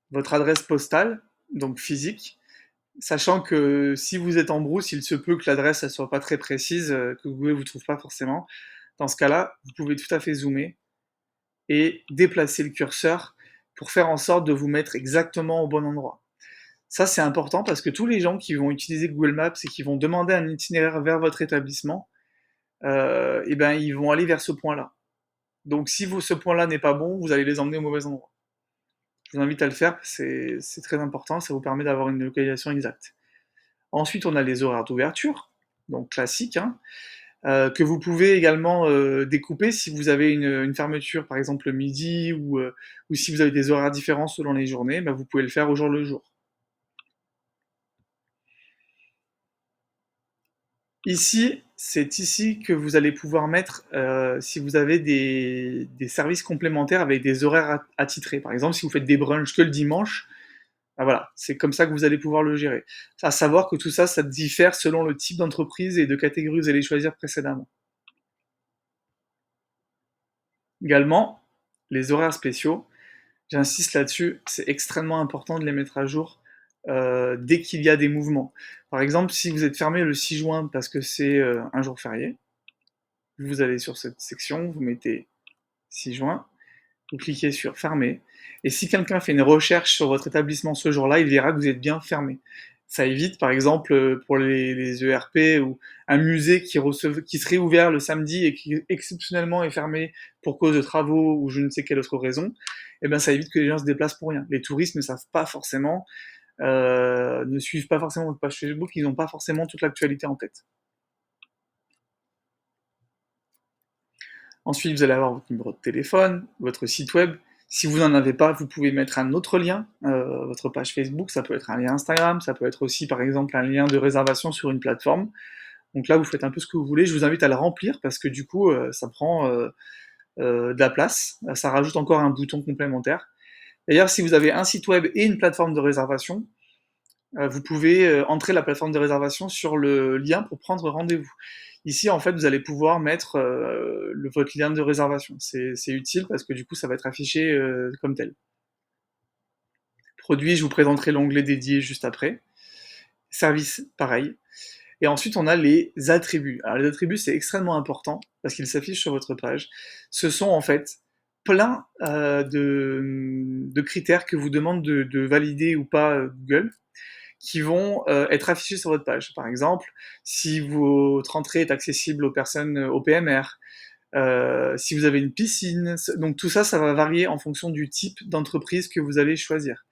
votre adresse postale, donc physique, sachant que si vous êtes en brousse, il se peut que l'adresse ne soit pas très précise, que Google ne vous trouve pas forcément. Dans ce cas-là, vous pouvez tout à fait zoomer et déplacer le curseur pour faire en sorte de vous mettre exactement au bon endroit. Ça, c'est important parce que tous les gens qui vont utiliser Google Maps et qui vont demander un itinéraire vers votre établissement, eh ben, ils vont aller vers ce point-là. Donc, si ce point-là n'est pas bon, vous allez les emmener au mauvais endroit. Je vous invite à le faire, c'est très important, ça vous permet d'avoir une localisation exacte. Ensuite, on a les horaires d'ouverture, donc classiques, hein, que vous pouvez également découper si vous avez une fermeture, par exemple le midi, ou si vous avez des horaires différents selon les journées, ben, vous pouvez le faire au jour le jour. Ici, c'est ici que vous allez pouvoir mettre, si vous avez des services complémentaires avec des horaires attitrés. Par exemple, si vous faites des brunchs que le dimanche, bah voilà, c'est comme ça que vous allez pouvoir le gérer. À savoir que tout ça, ça diffère selon le type d'entreprise et de catégorie que vous allez choisir précédemment. Également, les horaires spéciaux, j'insiste là-dessus, c'est extrêmement important de les mettre à jour dès qu'il y a des mouvements. Par exemple, si vous êtes fermé le 6 juin parce que c'est un jour férié, vous allez sur cette section, vous mettez 6 juin, vous cliquez sur fermer, et si quelqu'un fait une recherche sur votre établissement ce jour-là, il verra que vous êtes bien fermé. Ça évite, par exemple, pour les ERP ou un musée qui serait ouvert le samedi et qui exceptionnellement est fermé pour cause de travaux ou je ne sais quelle autre raison, eh ben ça évite que les gens se déplacent pour rien. Les touristes ne savent pas forcément, ne suivent pas forcément votre page Facebook, ils n'ont pas forcément toute l'actualité en tête. Ensuite, vous allez avoir votre numéro de téléphone, votre site web. Si vous n'en avez pas, vous pouvez mettre un autre lien, votre page Facebook, ça peut être un lien Instagram, ça peut être aussi par exemple un lien de réservation sur une plateforme. Donc là, vous faites un peu ce que vous voulez. Je vous invite à le remplir parce que du coup, ça prend de la place. Ça rajoute encore un bouton complémentaire. D'ailleurs, si vous avez un site web et une plateforme de réservation, vous pouvez entrer la plateforme de réservation sur le lien pour prendre rendez-vous. Ici, en fait, vous allez pouvoir mettre votre lien de réservation. C'est utile parce que du coup, ça va être affiché comme tel. Produit, je vous présenterai l'onglet dédié juste après. Service, pareil. Et ensuite, on a les attributs. Alors, les attributs, c'est extrêmement important parce qu'ils s'affichent sur votre page. Ce sont en fait plein de critères que vous demande de valider ou pas Google, qui vont être affichés sur votre page. Par exemple, si votre entrée est accessible aux personnes au PMR, si vous avez une piscine, donc tout ça, ça va varier en fonction du type d'entreprise que vous allez choisir.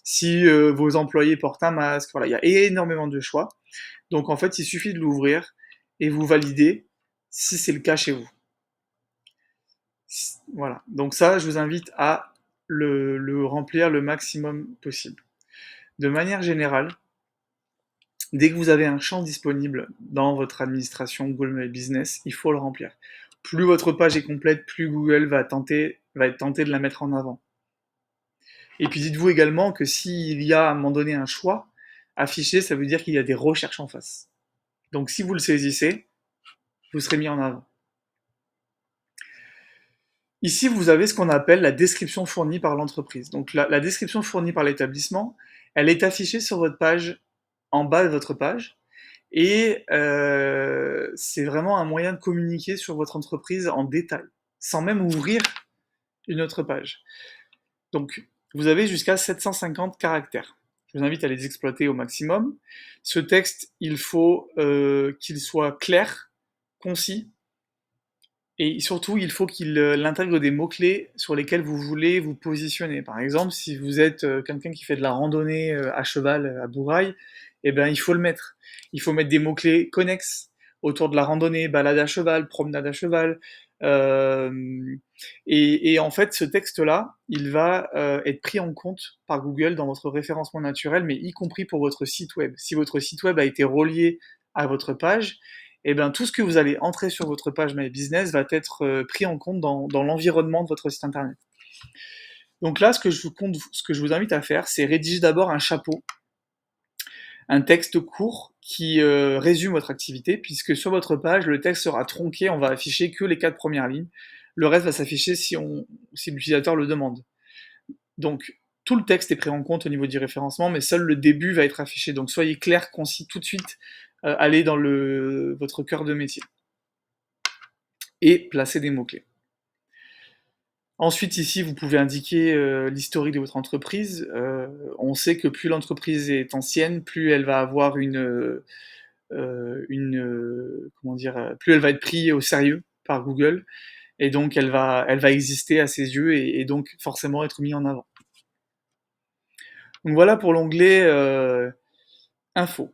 Si vos employés portent un masque, voilà, il y a énormément de choix. Donc en fait, il suffit de l'ouvrir et vous validez si c'est le cas chez vous. Voilà. Donc ça, je vous invite à le remplir le maximum possible. De manière générale, dès que vous avez un champ disponible dans votre administration Google My Business, il faut le remplir. Plus votre page est complète, plus Google va être tenté de la mettre en avant. Et puis dites-vous également que s'il y a à un moment donné un choix affiché, ça veut dire qu'il y a des recherches en face. Donc si vous le saisissez, vous serez mis en avant. Ici, vous avez ce qu'on appelle la description fournie par l'entreprise. Donc la description fournie par l'établissement, elle est affichée sur votre page, en bas de votre page, et c'est vraiment un moyen de communiquer sur votre entreprise en détail, sans même ouvrir une autre page. Donc, vous avez jusqu'à 750 caractères. Je vous invite à les exploiter au maximum. Ce texte, il faut qu'il soit clair, concis, et surtout, il faut qu'il intègre des mots-clés sur lesquels vous voulez vous positionner. Par exemple, si vous êtes quelqu'un qui fait de la randonnée à cheval à Bourail, eh ben, il faut le mettre. Il faut mettre des mots-clés connexes autour de la randonnée, balade à cheval, promenade à cheval. Euh, et en fait, ce texte-là, il va être pris en compte par Google dans votre référencement naturel, mais y compris pour votre site web. Si votre site web a été relié à votre page, et bien tout ce que vous allez entrer sur votre page My Business va être pris en compte dans l'environnement de votre site internet. Donc là, ce que je vous invite à faire, c'est rédiger d'abord un chapeau, un texte court qui résume votre activité, puisque sur votre page, le texte sera tronqué, on va afficher que les 4 premières lignes. Le reste va s'afficher si l'utilisateur le demande. Donc, tout le texte est pris en compte au niveau du référencement, mais seul le début va être affiché. Donc, soyez clair, concis tout de suite, allez dans votre cœur de métier. Et placez des mots-clés. Ensuite, ici, vous pouvez indiquer l'historique de votre entreprise. On sait que plus l'entreprise est ancienne, plus elle va avoir comment dire, plus elle va être prise au sérieux par Google, et donc elle va exister à ses yeux et donc forcément être mise en avant. Donc voilà pour l'onglet Info.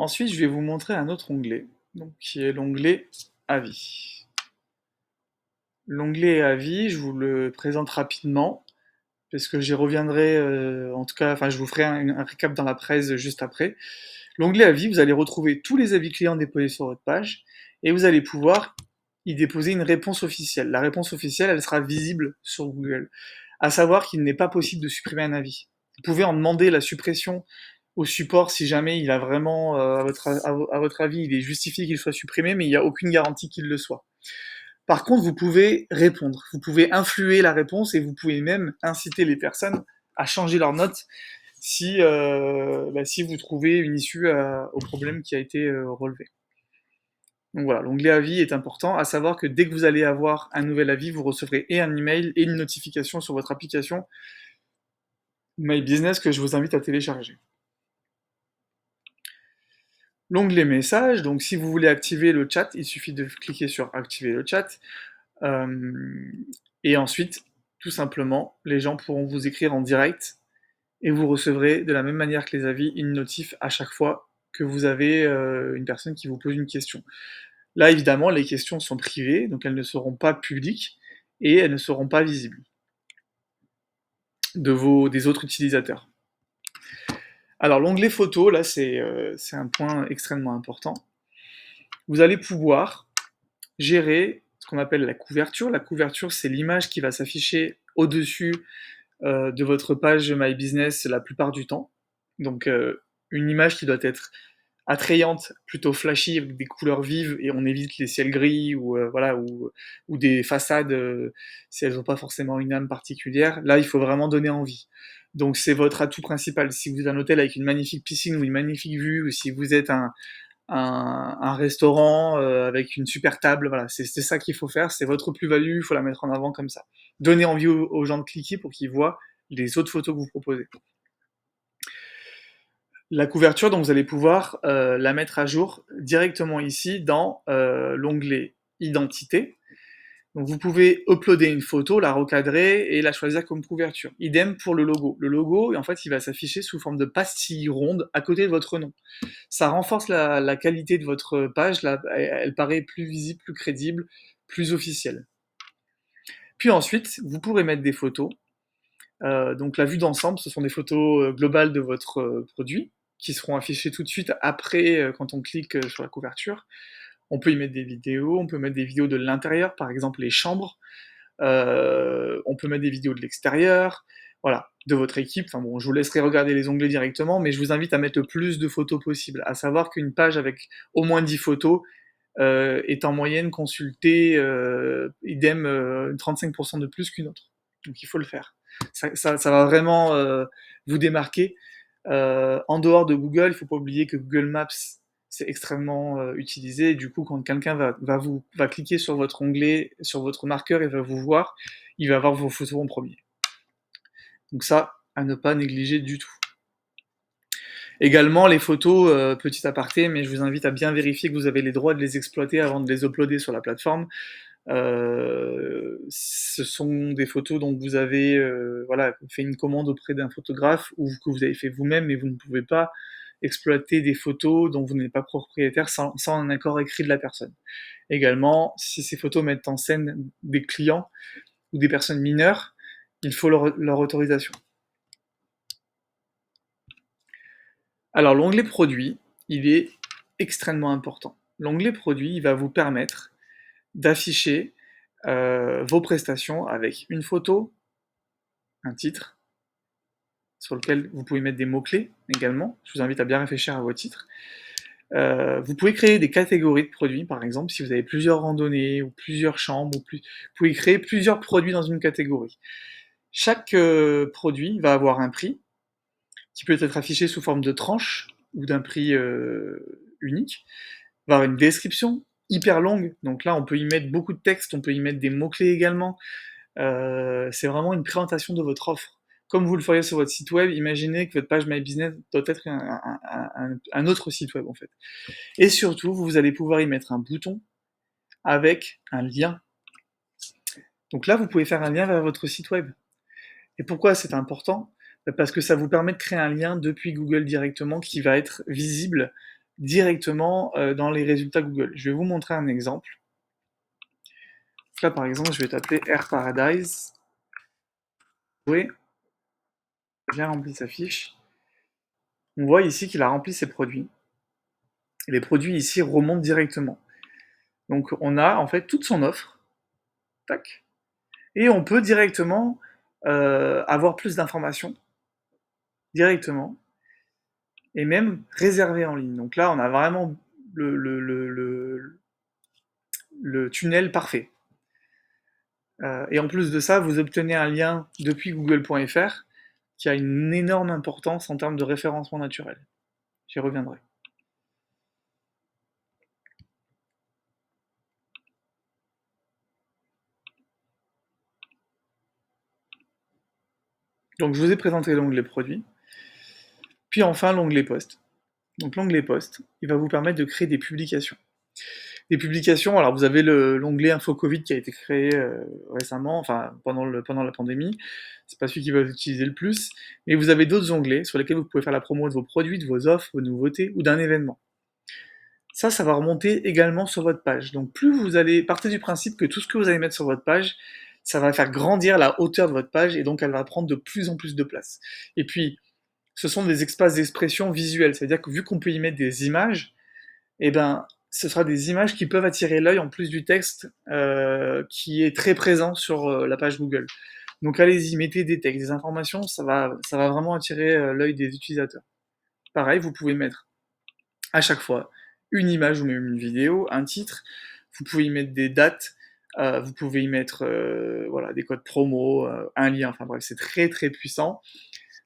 Ensuite, je vais vous montrer un autre onglet, donc, qui est l'onglet Avis. L'onglet Avis, je vous le présente rapidement. puisque j'y reviendrai, en tout cas, enfin, je vous ferai un récap dans la presse juste après. L'onglet avis, vous allez retrouver tous les avis clients déposés sur votre page et vous allez pouvoir y déposer une réponse officielle. La réponse officielle, elle sera visible sur Google. À savoir qu'il n'est pas possible de supprimer un avis. Vous pouvez en demander la suppression au support si jamais il a vraiment, à votre avis, il est justifié qu'il soit supprimé, mais il n'y a aucune garantie qu'il le soit. Par contre, vous pouvez répondre, vous pouvez influer la réponse et vous pouvez même inciter les personnes à changer leur note si vous trouvez une issue au problème qui a été relevé. Donc voilà, l'onglet avis est important, à savoir que dès que vous allez avoir un nouvel avis, vous recevrez et un email et une notification sur votre application My Business que je vous invite à télécharger. L'onglet message, donc si vous voulez activer le chat, il suffit de cliquer sur activer le chat. Et ensuite, tout simplement, les gens pourront vous écrire en direct et vous recevrez de la même manière que les avis une notif à chaque fois que vous avez une personne qui vous pose une question. Là, évidemment, les questions sont privées, donc elles ne seront pas publiques et elles ne seront pas visibles des autres utilisateurs. Alors l'onglet photo, là, c'est un point extrêmement important. Vous allez pouvoir gérer ce qu'on appelle la couverture. La couverture, c'est l'image qui va s'afficher au-dessus de votre page My Business la plupart du temps. Donc une image qui doit être attrayante, plutôt flashy, avec des couleurs vives, et on évite les ciels gris ou des façades si elles n'ont pas forcément une âme particulière. Là, il faut vraiment donner envie. Donc c'est votre atout principal. Si vous êtes un hôtel avec une magnifique piscine ou une magnifique vue, ou si vous êtes un restaurant avec une super table, voilà, c'est ça qu'il faut faire, c'est votre plus-value, il faut la mettre en avant comme ça. Donnez envie aux gens de cliquer pour qu'ils voient les autres photos que vous proposez. La couverture, donc vous allez pouvoir la mettre à jour directement ici dans l'onglet Identité. Donc vous pouvez uploader une photo, la recadrer et la choisir comme couverture. Idem pour le logo. Le logo, en fait, il va s'afficher sous forme de pastille ronde à côté de votre nom. Ça renforce la qualité de votre page, elle paraît plus visible, plus crédible, plus officielle. Puis ensuite, vous pourrez mettre des photos. Donc la vue d'ensemble, ce sont des photos globales de votre produit qui seront affichées tout de suite après quand on clique sur la couverture. On peut y mettre des vidéos, on peut mettre des vidéos de l'intérieur, par exemple les chambres. On peut mettre des vidéos de l'extérieur, voilà, de votre équipe. Enfin bon, je vous laisserai regarder les onglets directement, mais je vous invite à mettre le plus de photos possible. À savoir qu'une page avec au moins 10 photos est en moyenne consultée, idem 35% de plus qu'une autre. Donc il faut le faire. Ça va vraiment vous démarquer. En dehors de Google, il ne faut pas oublier que Google Maps, c'est extrêmement utilisé. Et du coup, quand quelqu'un va cliquer sur votre onglet, sur votre marqueur et va vous voir, il va voir vos photos en premier. Donc ça, à ne pas négliger du tout. Également, les photos, petit aparté, mais je vous invite à bien vérifier que vous avez les droits de les exploiter avant de les uploader sur la plateforme. Ce sont des photos dont vous avez fait une commande auprès d'un photographe ou que vous avez fait vous-même, mais vous ne pouvez pas exploiter des photos dont vous n'êtes pas propriétaire sans un accord écrit de la personne. Également, si ces photos mettent en scène des clients ou des personnes mineures, il faut leur autorisation. Alors l'onglet produit, il est extrêmement important. L'onglet produit, il va vous permettre d'afficher vos prestations avec une photo, un titre, sur lequel vous pouvez mettre des mots-clés également. Je vous invite à bien réfléchir à vos titres. Vous pouvez créer des catégories de produits, par exemple, si vous avez plusieurs randonnées ou plusieurs chambres, vous pouvez créer plusieurs produits dans une catégorie. Chaque produit va avoir un prix qui peut être affiché sous forme de tranche ou d'un prix unique, va avoir une description hyper longue, donc là on peut y mettre beaucoup de texte, on peut y mettre des mots-clés également. C'est vraiment une présentation de votre offre. Comme vous le feriez sur votre site web, imaginez que votre page My Business doit être un autre site web en fait. Et surtout, vous allez pouvoir y mettre un bouton avec un lien. Donc là, vous pouvez faire un lien vers votre site web. Et pourquoi c'est important? Parce que ça vous permet de créer un lien depuis Google directement qui va être visible directement dans les résultats Google. Je vais vous montrer un exemple. Là, par exemple, je vais taper Air Paradise. Oui. bien rempli sa fiche, on voit ici qu'il a rempli ses produits. Et les produits ici remontent directement. Donc on a en fait toute son offre, tac, et on peut directement avoir plus d'informations directement et même réserver en ligne. Donc là, on a vraiment le, le, le, le, le tunnel parfait. Et en plus de ça, vous obtenez un lien depuis google.fr qui a une énorme importance en termes de référencement naturel. J'y reviendrai. Donc je vous ai présenté l'onglet produits, puis enfin l'onglet post. Donc l'onglet post, il va vous permettre de créer des publications. Des publications, alors vous avez l'onglet Info Covid qui a été créé récemment, enfin pendant la pandémie, c'est pas celui qui va être utilisé le plus, mais vous avez d'autres onglets sur lesquels vous pouvez faire la promo de vos produits, de vos offres, vos nouveautés ou d'un événement. Ça va remonter également sur votre page. Donc plus vous allez, partez du principe que tout ce que vous allez mettre sur votre page, ça va faire grandir la hauteur de votre page et donc elle va prendre de plus en plus de place. Et puis, ce sont des espaces d'expression visuels, c'est-à-dire que vu qu'on peut y mettre des images, eh ben, ce sera des images qui peuvent attirer l'œil en plus du texte qui est très présent sur la page Google. Donc allez-y, mettez des textes, des informations, ça va vraiment attirer l'œil des utilisateurs. Pareil, vous pouvez mettre à chaque fois une image ou même une vidéo, un titre, vous pouvez y mettre des dates, vous pouvez y mettre voilà, des codes promo, un lien, enfin bref, c'est très très puissant.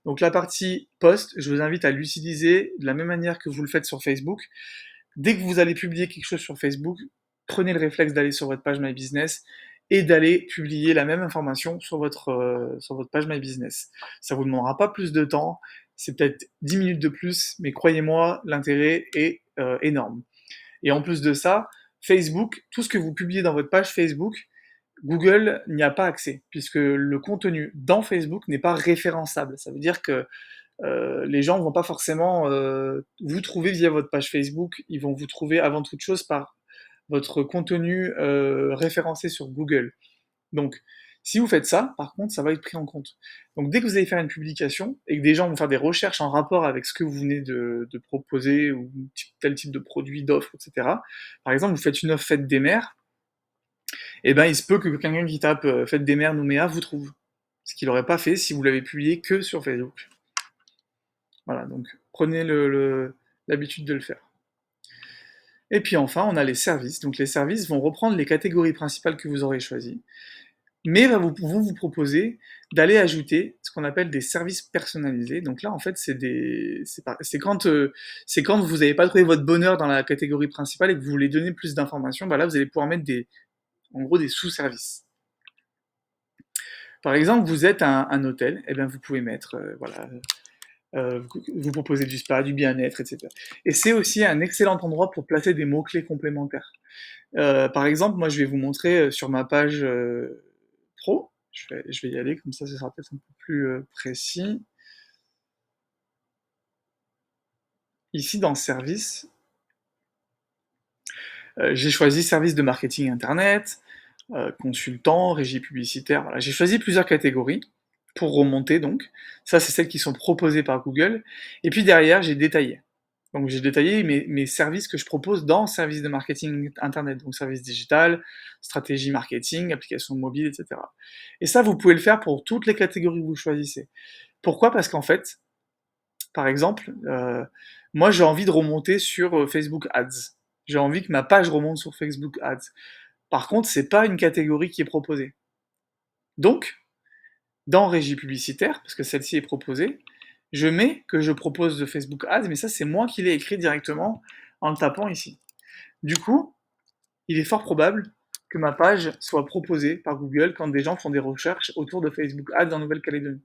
Donc la partie post, je vous invite à l'utiliser de la même manière que vous le faites sur Facebook. Dès que vous allez publier quelque chose sur Facebook, prenez le réflexe d'aller sur votre page My Business et d'aller publier la même information sur votre page My Business. Ça vous demandera pas plus de temps, c'est peut-être 10 minutes de plus, mais croyez-moi, l'intérêt est énorme. Et en plus de ça, Facebook, tout ce que vous publiez dans votre page Facebook, Google n'y a pas accès, puisque le contenu dans Facebook n'est pas référençable. Ça veut dire que les gens vont pas forcément vous trouver via votre page Facebook, ils vont vous trouver avant toute chose par votre contenu référencé sur Google. Donc, si vous faites ça, par contre, ça va être pris en compte. Donc, dès que vous allez faire une publication et que des gens vont faire des recherches en rapport avec ce que vous venez de proposer ou tel type de produit, d'offre, etc. Par exemple, vous faites une offre fête des mères, et ben, il se peut que quelqu'un qui tape fête des mères Nouméa vous trouve. Ce qu'il n'aurait pas fait si vous l'avez publié que sur Facebook. Voilà, donc prenez l'habitude de le faire. Et puis enfin, on a les services. Donc les services vont reprendre les catégories principales que vous aurez choisies, mais vont vous proposer d'aller ajouter ce qu'on appelle des services personnalisés. Donc là, en fait, c'est quand vous n'avez pas trouvé votre bonheur dans la catégorie principale et que vous voulez donner plus d'informations, bah là, vous allez pouvoir mettre en gros, des sous-services. Par exemple, vous êtes un hôtel, et bien vous pouvez mettre, voilà, vous proposez du spa, du bien-être, etc. Et c'est aussi un excellent endroit pour placer des mots-clés complémentaires. Par exemple, moi je vais vous montrer sur ma page pro, je vais y aller, comme ça ce sera peut-être un peu plus précis. Ici dans service, j'ai choisi service de marketing internet, consultant, régie publicitaire, voilà. J'ai choisi plusieurs catégories pour remonter donc. Ça c'est celles qui sont proposées par Google. Et puis derrière j'ai détaillé. Donc j'ai détaillé mes services que je propose dans service de marketing internet, donc service digital, stratégie marketing, application mobile, etc. Et ça, vous pouvez le faire pour toutes les catégories que vous choisissez. Pourquoi? Parce qu'en fait, par exemple, moi j'ai envie de remonter sur Facebook Ads. J'ai envie que ma page remonte sur Facebook Ads. Par contre, c'est pas une catégorie qui est proposée. Donc, dans régie publicitaire, parce que celle-ci est proposée, je mets que je propose de Facebook Ads, mais ça c'est moi qui l'ai écrit directement en le tapant ici. Du coup, il est fort probable que ma page soit proposée par Google quand des gens font des recherches autour de Facebook Ads en Nouvelle-Calédonie.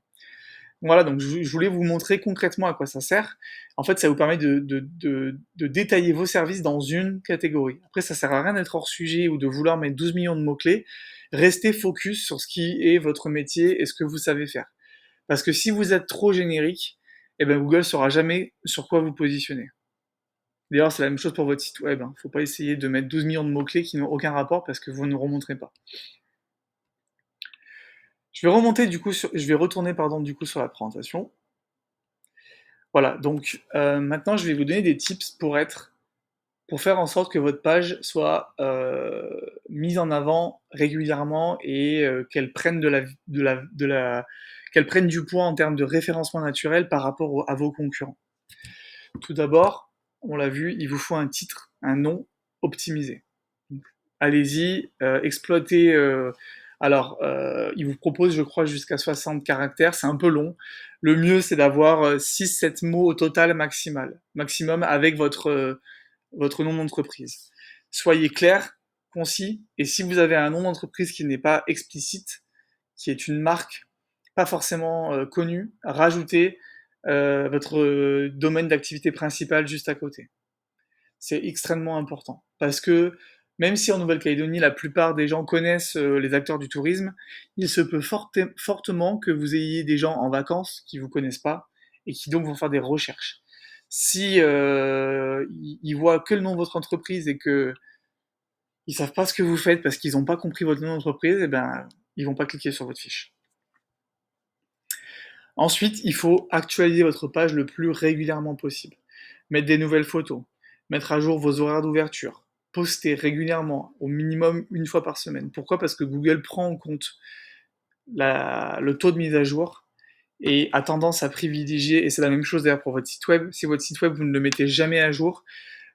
Voilà, donc je voulais vous montrer concrètement à quoi ça sert. En fait, ça vous permet de détailler vos services dans une catégorie. Après, ça sert à rien d'être hors sujet ou de vouloir mettre 12 millions de mots-clés. Restez focus sur ce qui est votre métier et ce que vous savez faire. Parce que si vous êtes trop générique, eh ben Google saura jamais sur quoi vous positionner. D'ailleurs, c'est la même chose pour votre site web. Hein. Faut pas essayer de mettre 12 millions de mots-clés qui n'ont aucun rapport parce que vous ne remonterez pas. Je vais retourner du coup sur la présentation. Voilà, donc maintenant je vais vous donner des tips pour faire en sorte que votre page soit mise en avant régulièrement et qu'elle prenne qu'elle prenne du poids en termes de référencement naturel par rapport à vos concurrents. Tout d'abord, on l'a vu, il vous faut un titre, un nom optimisé. Allez-y, exploitez. Il vous propose, je crois, jusqu'à 60 caractères, c'est un peu long. Le mieux, c'est d'avoir 6-7 mots au total maximum avec votre nom d'entreprise. Soyez clair, concis, et si vous avez un nom d'entreprise qui n'est pas explicite, qui est une marque pas forcément connue, rajoutez votre domaine d'activité principal juste à côté. C'est extrêmement important. Parce que même si en Nouvelle-Calédonie, la plupart des gens connaissent les acteurs du tourisme, il se peut fortement que vous ayez des gens en vacances qui vous connaissent pas et qui donc vont faire des recherches. Si ils voient que le nom de votre entreprise et que ils savent pas ce que vous faites parce qu'ils n'ont pas compris votre nom d'entreprise, eh ben ils vont pas cliquer sur votre fiche. Ensuite, il faut actualiser votre page le plus régulièrement possible. Mettre des nouvelles photos, mettre à jour vos horaires d'ouverture, poster régulièrement, au minimum une fois par semaine. Pourquoi? Parce que Google prend en compte le taux de mise à jour et a tendance à privilégier, et c'est la même chose d'ailleurs pour votre site web, si votre site web vous ne le mettez jamais à jour,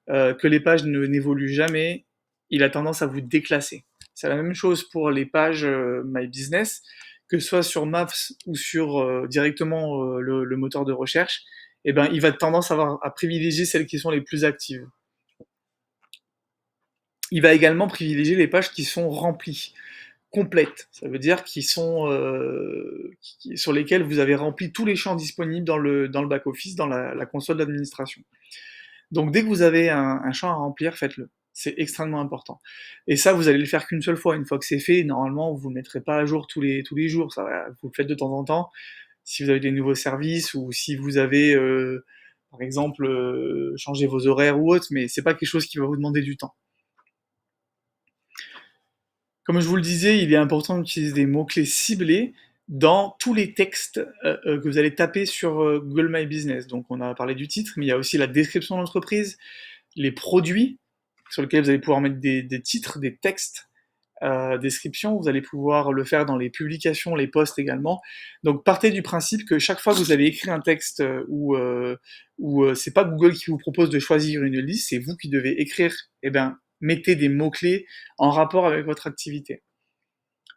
que les pages n'évoluent jamais, il a tendance à vous déclasser. C'est la même chose pour les pages My Business, que ce soit sur Maps ou sur directement le moteur de recherche, eh ben, il va tendance à privilégier celles qui sont les plus actives. Il va également privilégier les pages qui sont remplies, complètes. Ça veut dire sur lesquelles vous avez rempli tous les champs disponibles dans le back-office, dans la console d'administration. Donc dès que vous avez un champ à remplir, faites-le. C'est extrêmement important. Et ça, vous allez le faire qu'une seule fois. Une fois que c'est fait, normalement, vous ne le mettrez pas à jour tous les jours. Ça, vous le faites de temps en temps. Si vous avez des nouveaux services ou si vous avez, par exemple, changé vos horaires ou autre, mais c'est pas quelque chose qui va vous demander du temps. Comme je vous le disais, il est important d'utiliser des mots-clés ciblés dans tous les textes que vous allez taper sur Google My Business. Donc on a parlé du titre, mais il y a aussi la description de l'entreprise, les produits sur lesquels vous allez pouvoir mettre des titres, des textes, description. Vous allez pouvoir le faire dans les publications, les posts également. Donc partez du principe que chaque fois que vous avez écrit un texte où c'est pas Google qui vous propose de choisir une liste, c'est vous qui devez écrire, eh ben, mettez des mots-clés en rapport avec votre activité.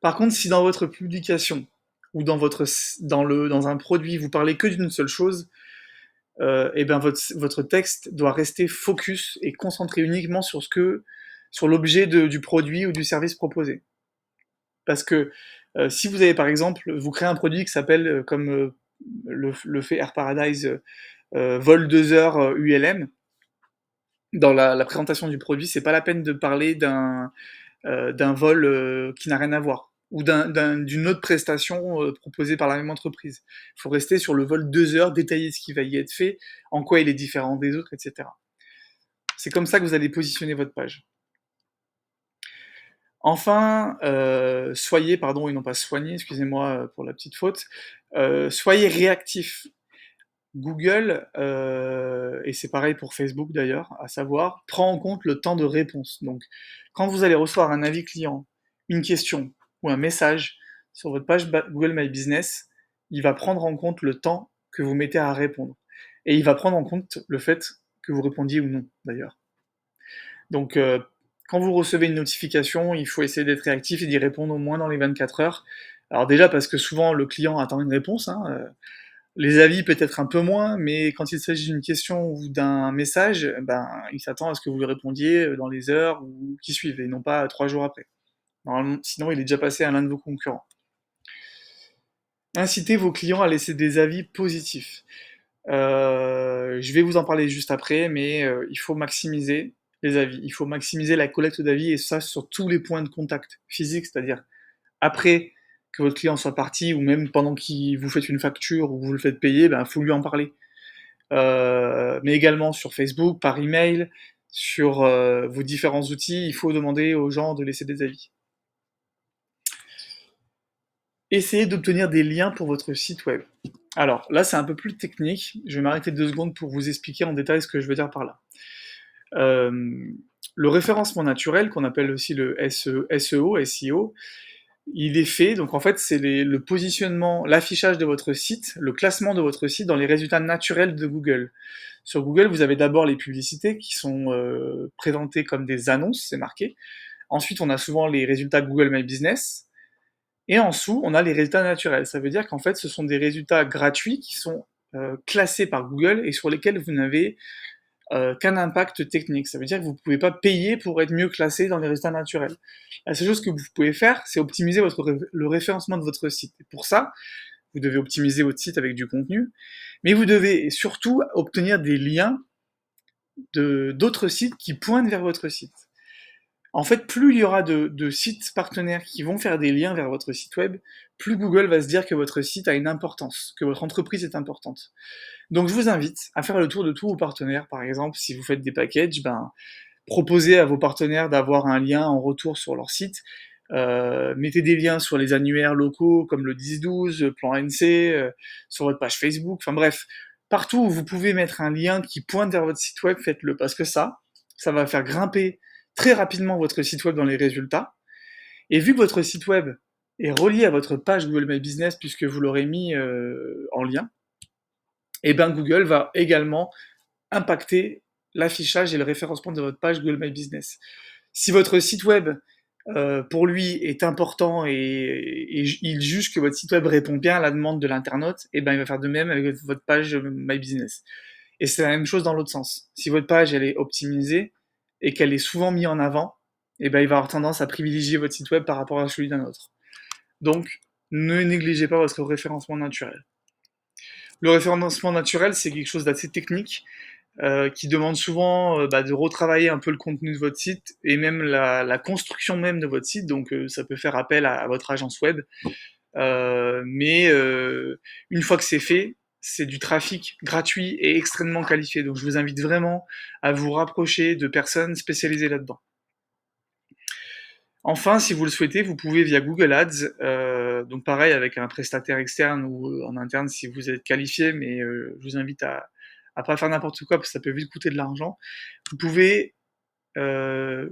Par contre, si dans votre publication ou dans un produit, vous parlez que d'une seule chose, et ben votre texte doit rester focus et concentré uniquement sur l'objet du produit ou du service proposé. Parce que si vous avez par exemple, vous créez un produit qui s'appelle comme le fait Air Paradise vol 2 heures ULM, dans la présentation du produit, c'est pas la peine de parler d'un vol qui n'a rien à voir ou d'une autre prestation proposée par la même entreprise. Il faut rester sur le vol 2 heures, détailler ce qui va y être fait, en quoi il est différent des autres, etc. C'est comme ça que vous allez positionner votre page. Enfin, soyez, pardon, et non pas soignez, excusez-moi pour la petite faute, soyez réactif. Google, et c'est pareil pour Facebook d'ailleurs, à savoir, prend en compte le temps de réponse. Donc, quand vous allez recevoir un avis client, une question ou un message sur votre page Google My Business, il va prendre en compte le temps que vous mettez à répondre. Et il va prendre en compte le fait que vous répondiez ou non, d'ailleurs. Donc, quand vous recevez une notification, il faut essayer d'être réactif et d'y répondre au moins dans les 24 heures. Alors déjà parce que souvent le client attend une réponse, hein, les avis peut-être un peu moins, mais quand il s'agit d'une question ou d'un message, ben, il s'attend à ce que vous lui répondiez dans les heures qui suivent, et non pas 3 jours après. Normalement, sinon il est déjà passé à l'un de vos concurrents. Incitez vos clients à laisser des avis positifs. Je vais vous en parler juste après, mais il faut maximiser les avis. Il faut maximiser la collecte d'avis, et ça sur tous les points de contact physiques, c'est-à-dire après que votre client soit parti, ou même pendant qu'il vous fait une facture ou vous le faites payer, ben, faut lui en parler. Mais également sur Facebook, par email, sur vos différents outils, il faut demander aux gens de laisser des avis. Essayez d'obtenir des liens pour votre site web. Alors là, c'est un peu plus technique. Je vais m'arrêter 2 secondes pour vous expliquer en détail ce que je veux dire par là. Euh, le référencement naturel, qu'on appelle aussi le SEO, il est fait, donc en fait, c'est le positionnement, l'affichage de votre site, le classement de votre site dans les résultats naturels de Google. Sur Google, vous avez d'abord les publicités qui sont présentées comme des annonces, c'est marqué. Ensuite, on a souvent les résultats Google My Business. Et en dessous, on a les résultats naturels. Ça veut dire qu'en fait, ce sont des résultats gratuits qui sont classés par Google et sur lesquels vous n'avez qu'un impact technique. Ça veut dire que vous ne pouvez pas payer pour être mieux classé dans les résultats naturels. La seule chose que vous pouvez faire, c'est optimiser le référencement de votre site. Et pour ça, vous devez optimiser votre site avec du contenu, mais vous devez surtout obtenir des liens d'autres sites qui pointent vers votre site. En fait, plus il y aura de sites partenaires qui vont faire des liens vers votre site web, plus Google va se dire que votre site a une importance, que votre entreprise est importante. Donc je vous invite à faire le tour de tous vos partenaires. Par exemple, si vous faites des packages, ben, proposez à vos partenaires d'avoir un lien en retour sur leur site. Mettez des liens sur les annuaires locaux comme le 10-12, Plan NC, sur votre page Facebook, enfin bref, partout où vous pouvez mettre un lien qui pointe vers votre site web, faites-le, parce que ça va faire grimper très rapidement votre site web dans les résultats. Et vu que votre site web est relié à votre page Google My Business, puisque vous l'aurez mis en lien, et ben Google va également impacter l'affichage et le référencement de votre page Google My Business. Si votre site web, pour lui, est important et il juge que votre site web répond bien à la demande de l'internaute, et ben il va faire de même avec votre page My Business. Et c'est la même chose dans l'autre sens. Si votre page elle est optimisée et qu'elle est souvent mise en avant, et ben il va avoir tendance à privilégier votre site web par rapport à celui d'un autre. Donc, ne négligez pas votre référencement naturel. Le référencement naturel, c'est quelque chose d'assez technique qui demande souvent de retravailler un peu le contenu de votre site et même la construction même de votre site. Donc ça peut faire appel à votre agence web. Mais une fois que c'est fait, c'est du trafic gratuit et extrêmement qualifié. Donc je vous invite vraiment à vous rapprocher de personnes spécialisées là-dedans. Enfin, si vous le souhaitez, vous pouvez via Google Ads, donc pareil avec un prestataire externe ou en interne si vous êtes qualifié, mais je vous invite à pas faire n'importe quoi parce que ça peut vite coûter de l'argent. Vous pouvez, euh,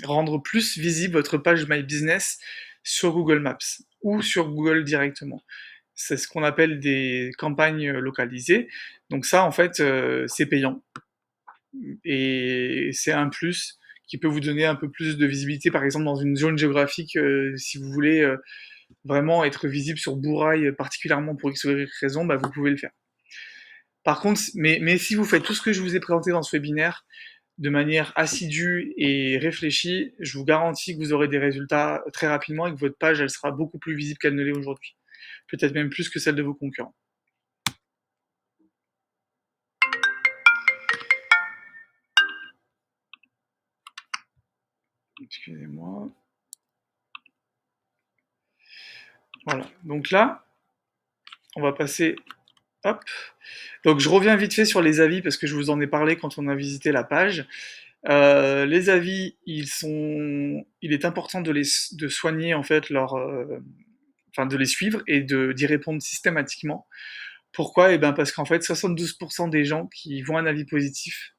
rendre plus visible votre page My Business sur Google Maps ou sur Google directement. C'est ce qu'on appelle des campagnes localisées. Donc ça, en fait, c'est payant et c'est un plus qui peut vous donner un peu plus de visibilité, par exemple dans une zone géographique, si vous voulez vraiment être visible sur Bourail particulièrement pour X ou Y raison, bah, vous pouvez le faire. Par contre, mais si vous faites tout ce que je vous ai présenté dans ce webinaire de manière assidue et réfléchie, je vous garantis que vous aurez des résultats très rapidement et que votre page elle sera beaucoup plus visible qu'elle ne l'est aujourd'hui. Peut-être même plus que celle de vos concurrents. Excusez-moi. Voilà. Donc là, on va passer. Hop. Donc je reviens vite fait sur les avis parce que je vous en ai parlé quand on a visité la page. Les avis, il est important de soigner en fait enfin de les suivre et d'y répondre systématiquement. Pourquoi? Eh ben parce qu'en fait 72% des gens qui voient un avis positif,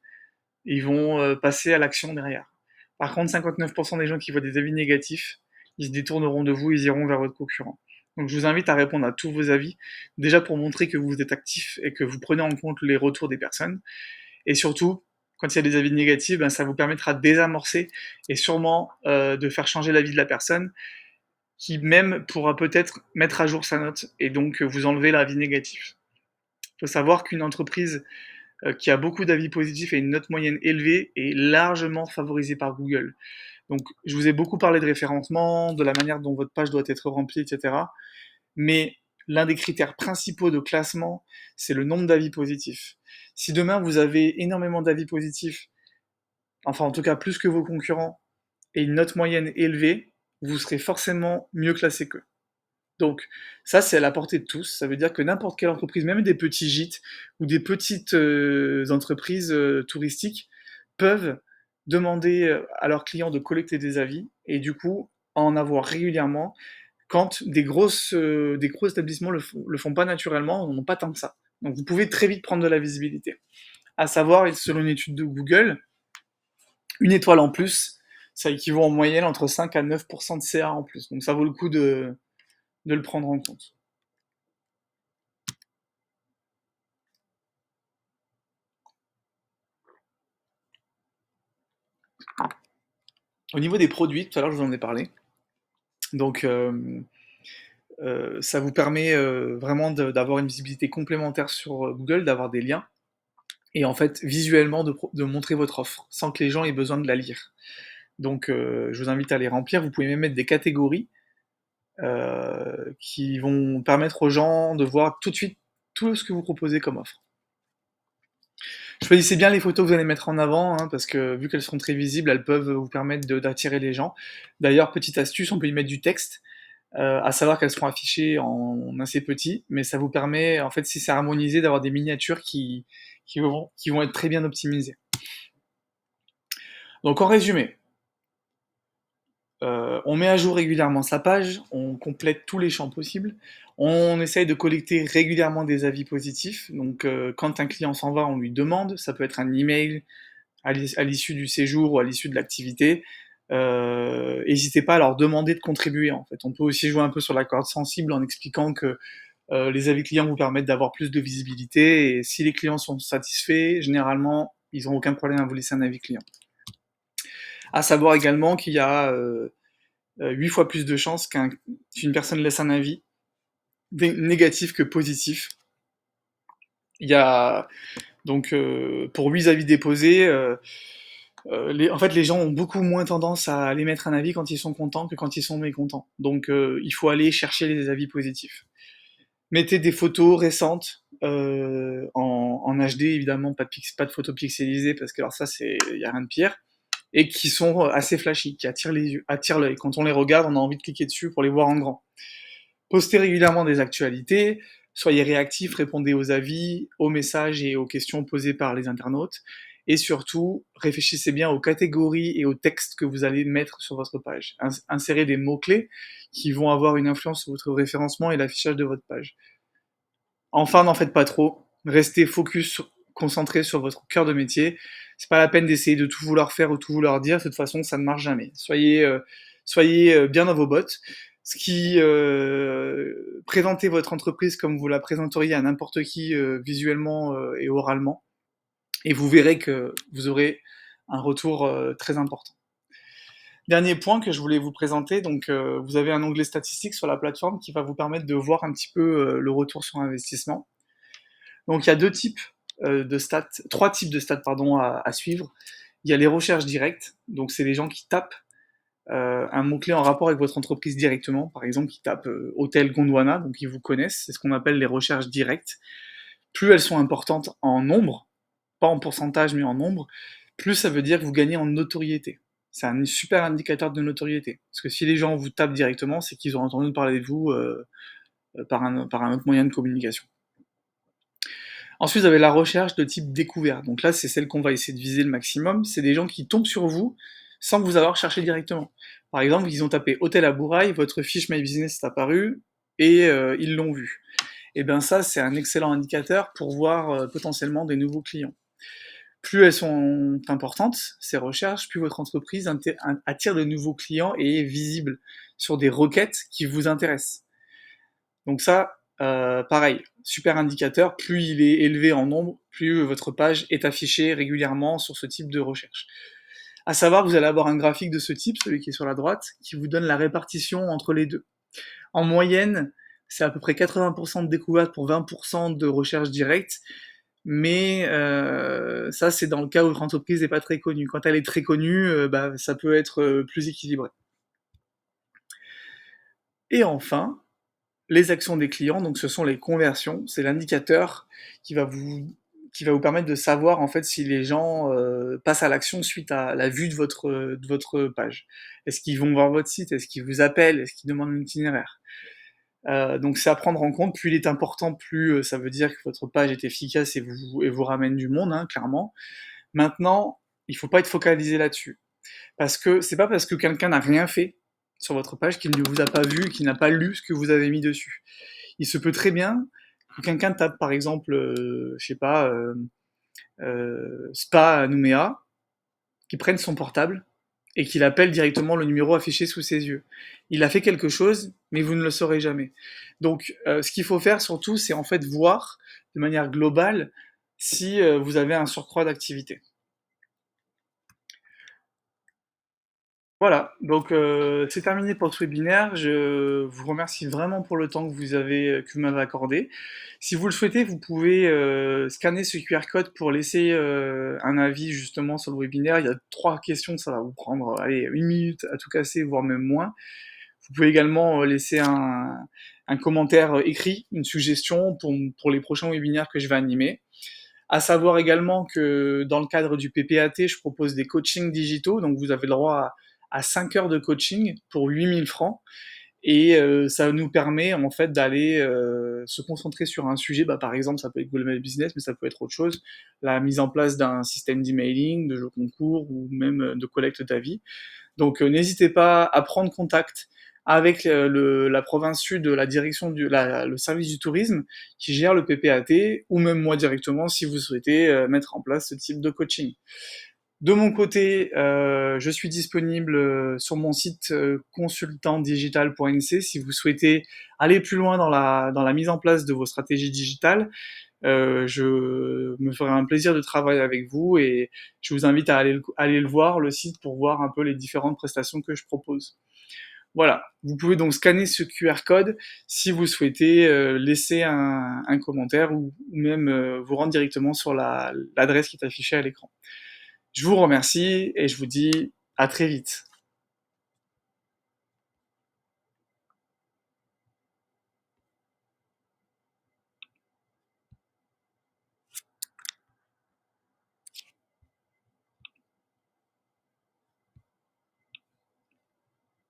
ils vont passer à l'action derrière. Par contre 59% des gens qui voient des avis négatifs, ils se détourneront de vous, ils iront vers votre concurrent. Donc je vous invite à répondre à tous vos avis, déjà pour montrer que vous êtes actif et que vous prenez en compte les retours des personnes. Et surtout, quand il y a des avis négatifs, ben, ça vous permettra de désamorcer et sûrement de faire changer l'avis de la personne qui même pourra peut-être mettre à jour sa note et donc vous enlever l'avis négatif. Il faut savoir qu'une entreprise qui a beaucoup d'avis positifs et une note moyenne élevée est largement favorisée par Google. Donc je vous ai beaucoup parlé de référencement, de la manière dont votre page doit être remplie, etc. Mais l'un des critères principaux de classement, c'est le nombre d'avis positifs. Si demain vous avez énormément d'avis positifs, enfin en tout cas plus que vos concurrents, et une note moyenne élevée, vous serez forcément mieux classé qu'eux. Donc ça c'est à la portée de tous, ça veut dire que n'importe quelle entreprise, même des petits gîtes ou des petites entreprises touristiques, peuvent demander à leurs clients de collecter des avis et du coup en avoir régulièrement quand des gros établissements le font pas naturellement, n'en ont pas tant que ça. Donc vous pouvez très vite prendre de la visibilité. À savoir, selon une étude de Google, une étoile en plus, ça équivaut en moyenne entre 5 à 9% de CA en plus. Donc ça vaut le coup de le prendre en compte. Au niveau des produits, tout à l'heure je vous en ai parlé. Donc ça vous permet vraiment d'avoir une visibilité complémentaire sur Google, d'avoir des liens, et en fait visuellement de montrer votre offre, sans que les gens aient besoin de la lire. Donc je vous invite à les remplir, vous pouvez même mettre des catégories qui vont permettre aux gens de voir tout de suite tout ce que vous proposez comme offre. Choisissez bien les photos que vous allez mettre en avant, hein, parce que vu qu'elles seront très visibles, elles peuvent vous permettre d'attirer les gens. D'ailleurs, petite astuce, on peut y mettre du texte, à savoir qu'elles seront affichées en assez petit, mais ça vous permet, en fait, si c'est harmonisé, d'avoir des miniatures qui vont être très bien optimisées. Donc en résumé, on met à jour régulièrement sa page, on complète tous les champs possibles, on essaye de collecter régulièrement des avis positifs. Donc quand un client s'en va, on lui demande, ça peut être un email à l'issue du séjour ou à l'issue de l'activité. N'hésitez pas à leur demander de contribuer en fait. On peut aussi jouer un peu sur la corde sensible en expliquant que les avis clients vous permettent d'avoir plus de visibilité, et si les clients sont satisfaits, généralement, ils n'ont aucun problème à vous laisser un avis client. À savoir également qu'il y a 8 fois plus de chances qu'une personne laisse un avis négatif que positif. Il y a donc pour 8 avis déposés, en fait les gens ont beaucoup moins tendance à aller mettre un avis quand ils sont contents que quand ils sont mécontents. Donc il faut aller chercher les avis positifs. Mettez des photos récentes en HD, évidemment, pas de photos pixelisées, parce que alors ça, il y a rien de pire, et qui sont assez flashy, qui attirent les yeux, attirent l'œil. Quand on les regarde, on a envie de cliquer dessus pour les voir en grand. Postez régulièrement des actualités, soyez réactifs, répondez aux avis, aux messages et aux questions posées par les internautes, et surtout, réfléchissez bien aux catégories et aux textes que vous allez mettre sur votre page. Insérez des mots-clés qui vont avoir une influence sur votre référencement et l'affichage de votre page. Enfin, n'en faites pas trop. Restez focus, concentré sur votre cœur de métier. C'est pas la peine d'essayer de tout vouloir faire ou tout vouloir dire. De toute façon, ça ne marche jamais. Soyez bien dans vos bottes. Présentez votre entreprise comme vous la présenteriez à n'importe qui visuellement et oralement, et vous verrez que vous aurez un retour très important. Dernier point que je voulais vous présenter, donc vous avez un onglet statistique sur la plateforme qui va vous permettre de voir un petit peu le retour sur investissement. Donc il y a trois types de stats pardon, à suivre. Il y a les recherches directes, donc c'est les gens qui tapent un mot-clé en rapport avec votre entreprise directement, par exemple qui tapent Hôtel Gondwana, donc ils vous connaissent, c'est ce qu'on appelle les recherches directes. Plus elles sont importantes en nombre, pas en pourcentage mais en nombre, plus ça veut dire que vous gagnez en notoriété. C'est un super indicateur de notoriété. Parce que si les gens vous tapent directement, c'est qu'ils ont entendu parler de vous par un autre moyen de communication. Ensuite, vous avez la recherche de type découvert. Donc là, c'est celle qu'on va essayer de viser le maximum. C'est des gens qui tombent sur vous sans vous avoir cherché directement. Par exemple, ils ont tapé Hôtel à Bourail, votre fiche My Business est apparue, et ils l'ont vu. Et bien ça, c'est un excellent indicateur pour voir potentiellement des nouveaux clients. Plus elles sont importantes, ces recherches, plus votre entreprise attire de nouveaux clients et est visible sur des requêtes qui vous intéressent. Donc ça, pareil, super indicateur, plus il est élevé en nombre, plus votre page est affichée régulièrement sur ce type de recherche. À savoir que vous allez avoir un graphique de ce type, celui qui est sur la droite, qui vous donne la répartition entre les deux. En moyenne, c'est à peu près 80% de découverte pour 20% de recherche directe, mais ça c'est dans le cas où votre entreprise n'est pas très connue. Quand elle est très connue, ça peut être plus équilibré. Et enfin, les actions des clients, donc ce sont les conversions, c'est l'indicateur qui va vous permettre de savoir en fait si les gens passent à l'action suite à la vue de votre page. Est-ce qu'ils vont voir votre site? Est-ce qu'ils vous appellent? Est-ce qu'ils demandent un itinéraire? Donc c'est à prendre en compte, plus il est important, plus ça veut dire que votre page est efficace et vous ramène du monde, hein, clairement. Maintenant, il faut pas être focalisé là-dessus. Parce que c'est pas parce que quelqu'un n'a rien fait sur votre page qui ne vous a pas vu, qui n'a pas lu ce que vous avez mis dessus. Il se peut très bien que quelqu'un tape par exemple, je sais pas, spa à Nouméa, qui prenne son portable et qu'il appelle directement le numéro affiché sous ses yeux. Il a fait quelque chose, mais vous ne le saurez jamais. Donc, ce qu'il faut faire surtout, c'est en fait voir de manière globale si vous avez un surcroît d'activité. Voilà, donc c'est terminé pour ce webinaire. Je vous remercie vraiment pour le temps que vous m'avez accordé. Si vous le souhaitez, vous pouvez scanner ce QR code pour laisser un avis justement sur le webinaire. Il y a 3 questions, ça va vous prendre allez, 1 minute à tout casser, voire même moins. Vous pouvez également laisser un commentaire écrit, une suggestion pour les prochains webinaires que je vais animer. À savoir également que dans le cadre du PPAT, je propose des coachings digitaux, donc vous avez le droit à 5 heures de coaching pour 8 000 francs. Et ça nous permet en fait d'aller se concentrer sur un sujet, bah, par exemple ça peut être Google My Business, mais ça peut être autre chose, la mise en place d'un système d'emailing, de jeux concours ou même de collecte d'avis. Donc n'hésitez pas à prendre contact avec la province sud, la direction le service du tourisme qui gère le PPAT, ou même moi directement si vous souhaitez mettre en place ce type de coaching. De mon côté, je suis disponible sur mon site consultantdigital.nc si vous souhaitez aller plus loin dans la mise en place de vos stratégies digitales. Je me ferai un plaisir de travailler avec vous et je vous invite à aller le voir, le site, pour voir un peu les différentes prestations que je propose. Voilà, vous pouvez donc scanner ce QR code si vous souhaitez laisser un commentaire ou même vous rendre directement sur l'adresse qui est affichée à l'écran. Je vous remercie et je vous dis à très vite.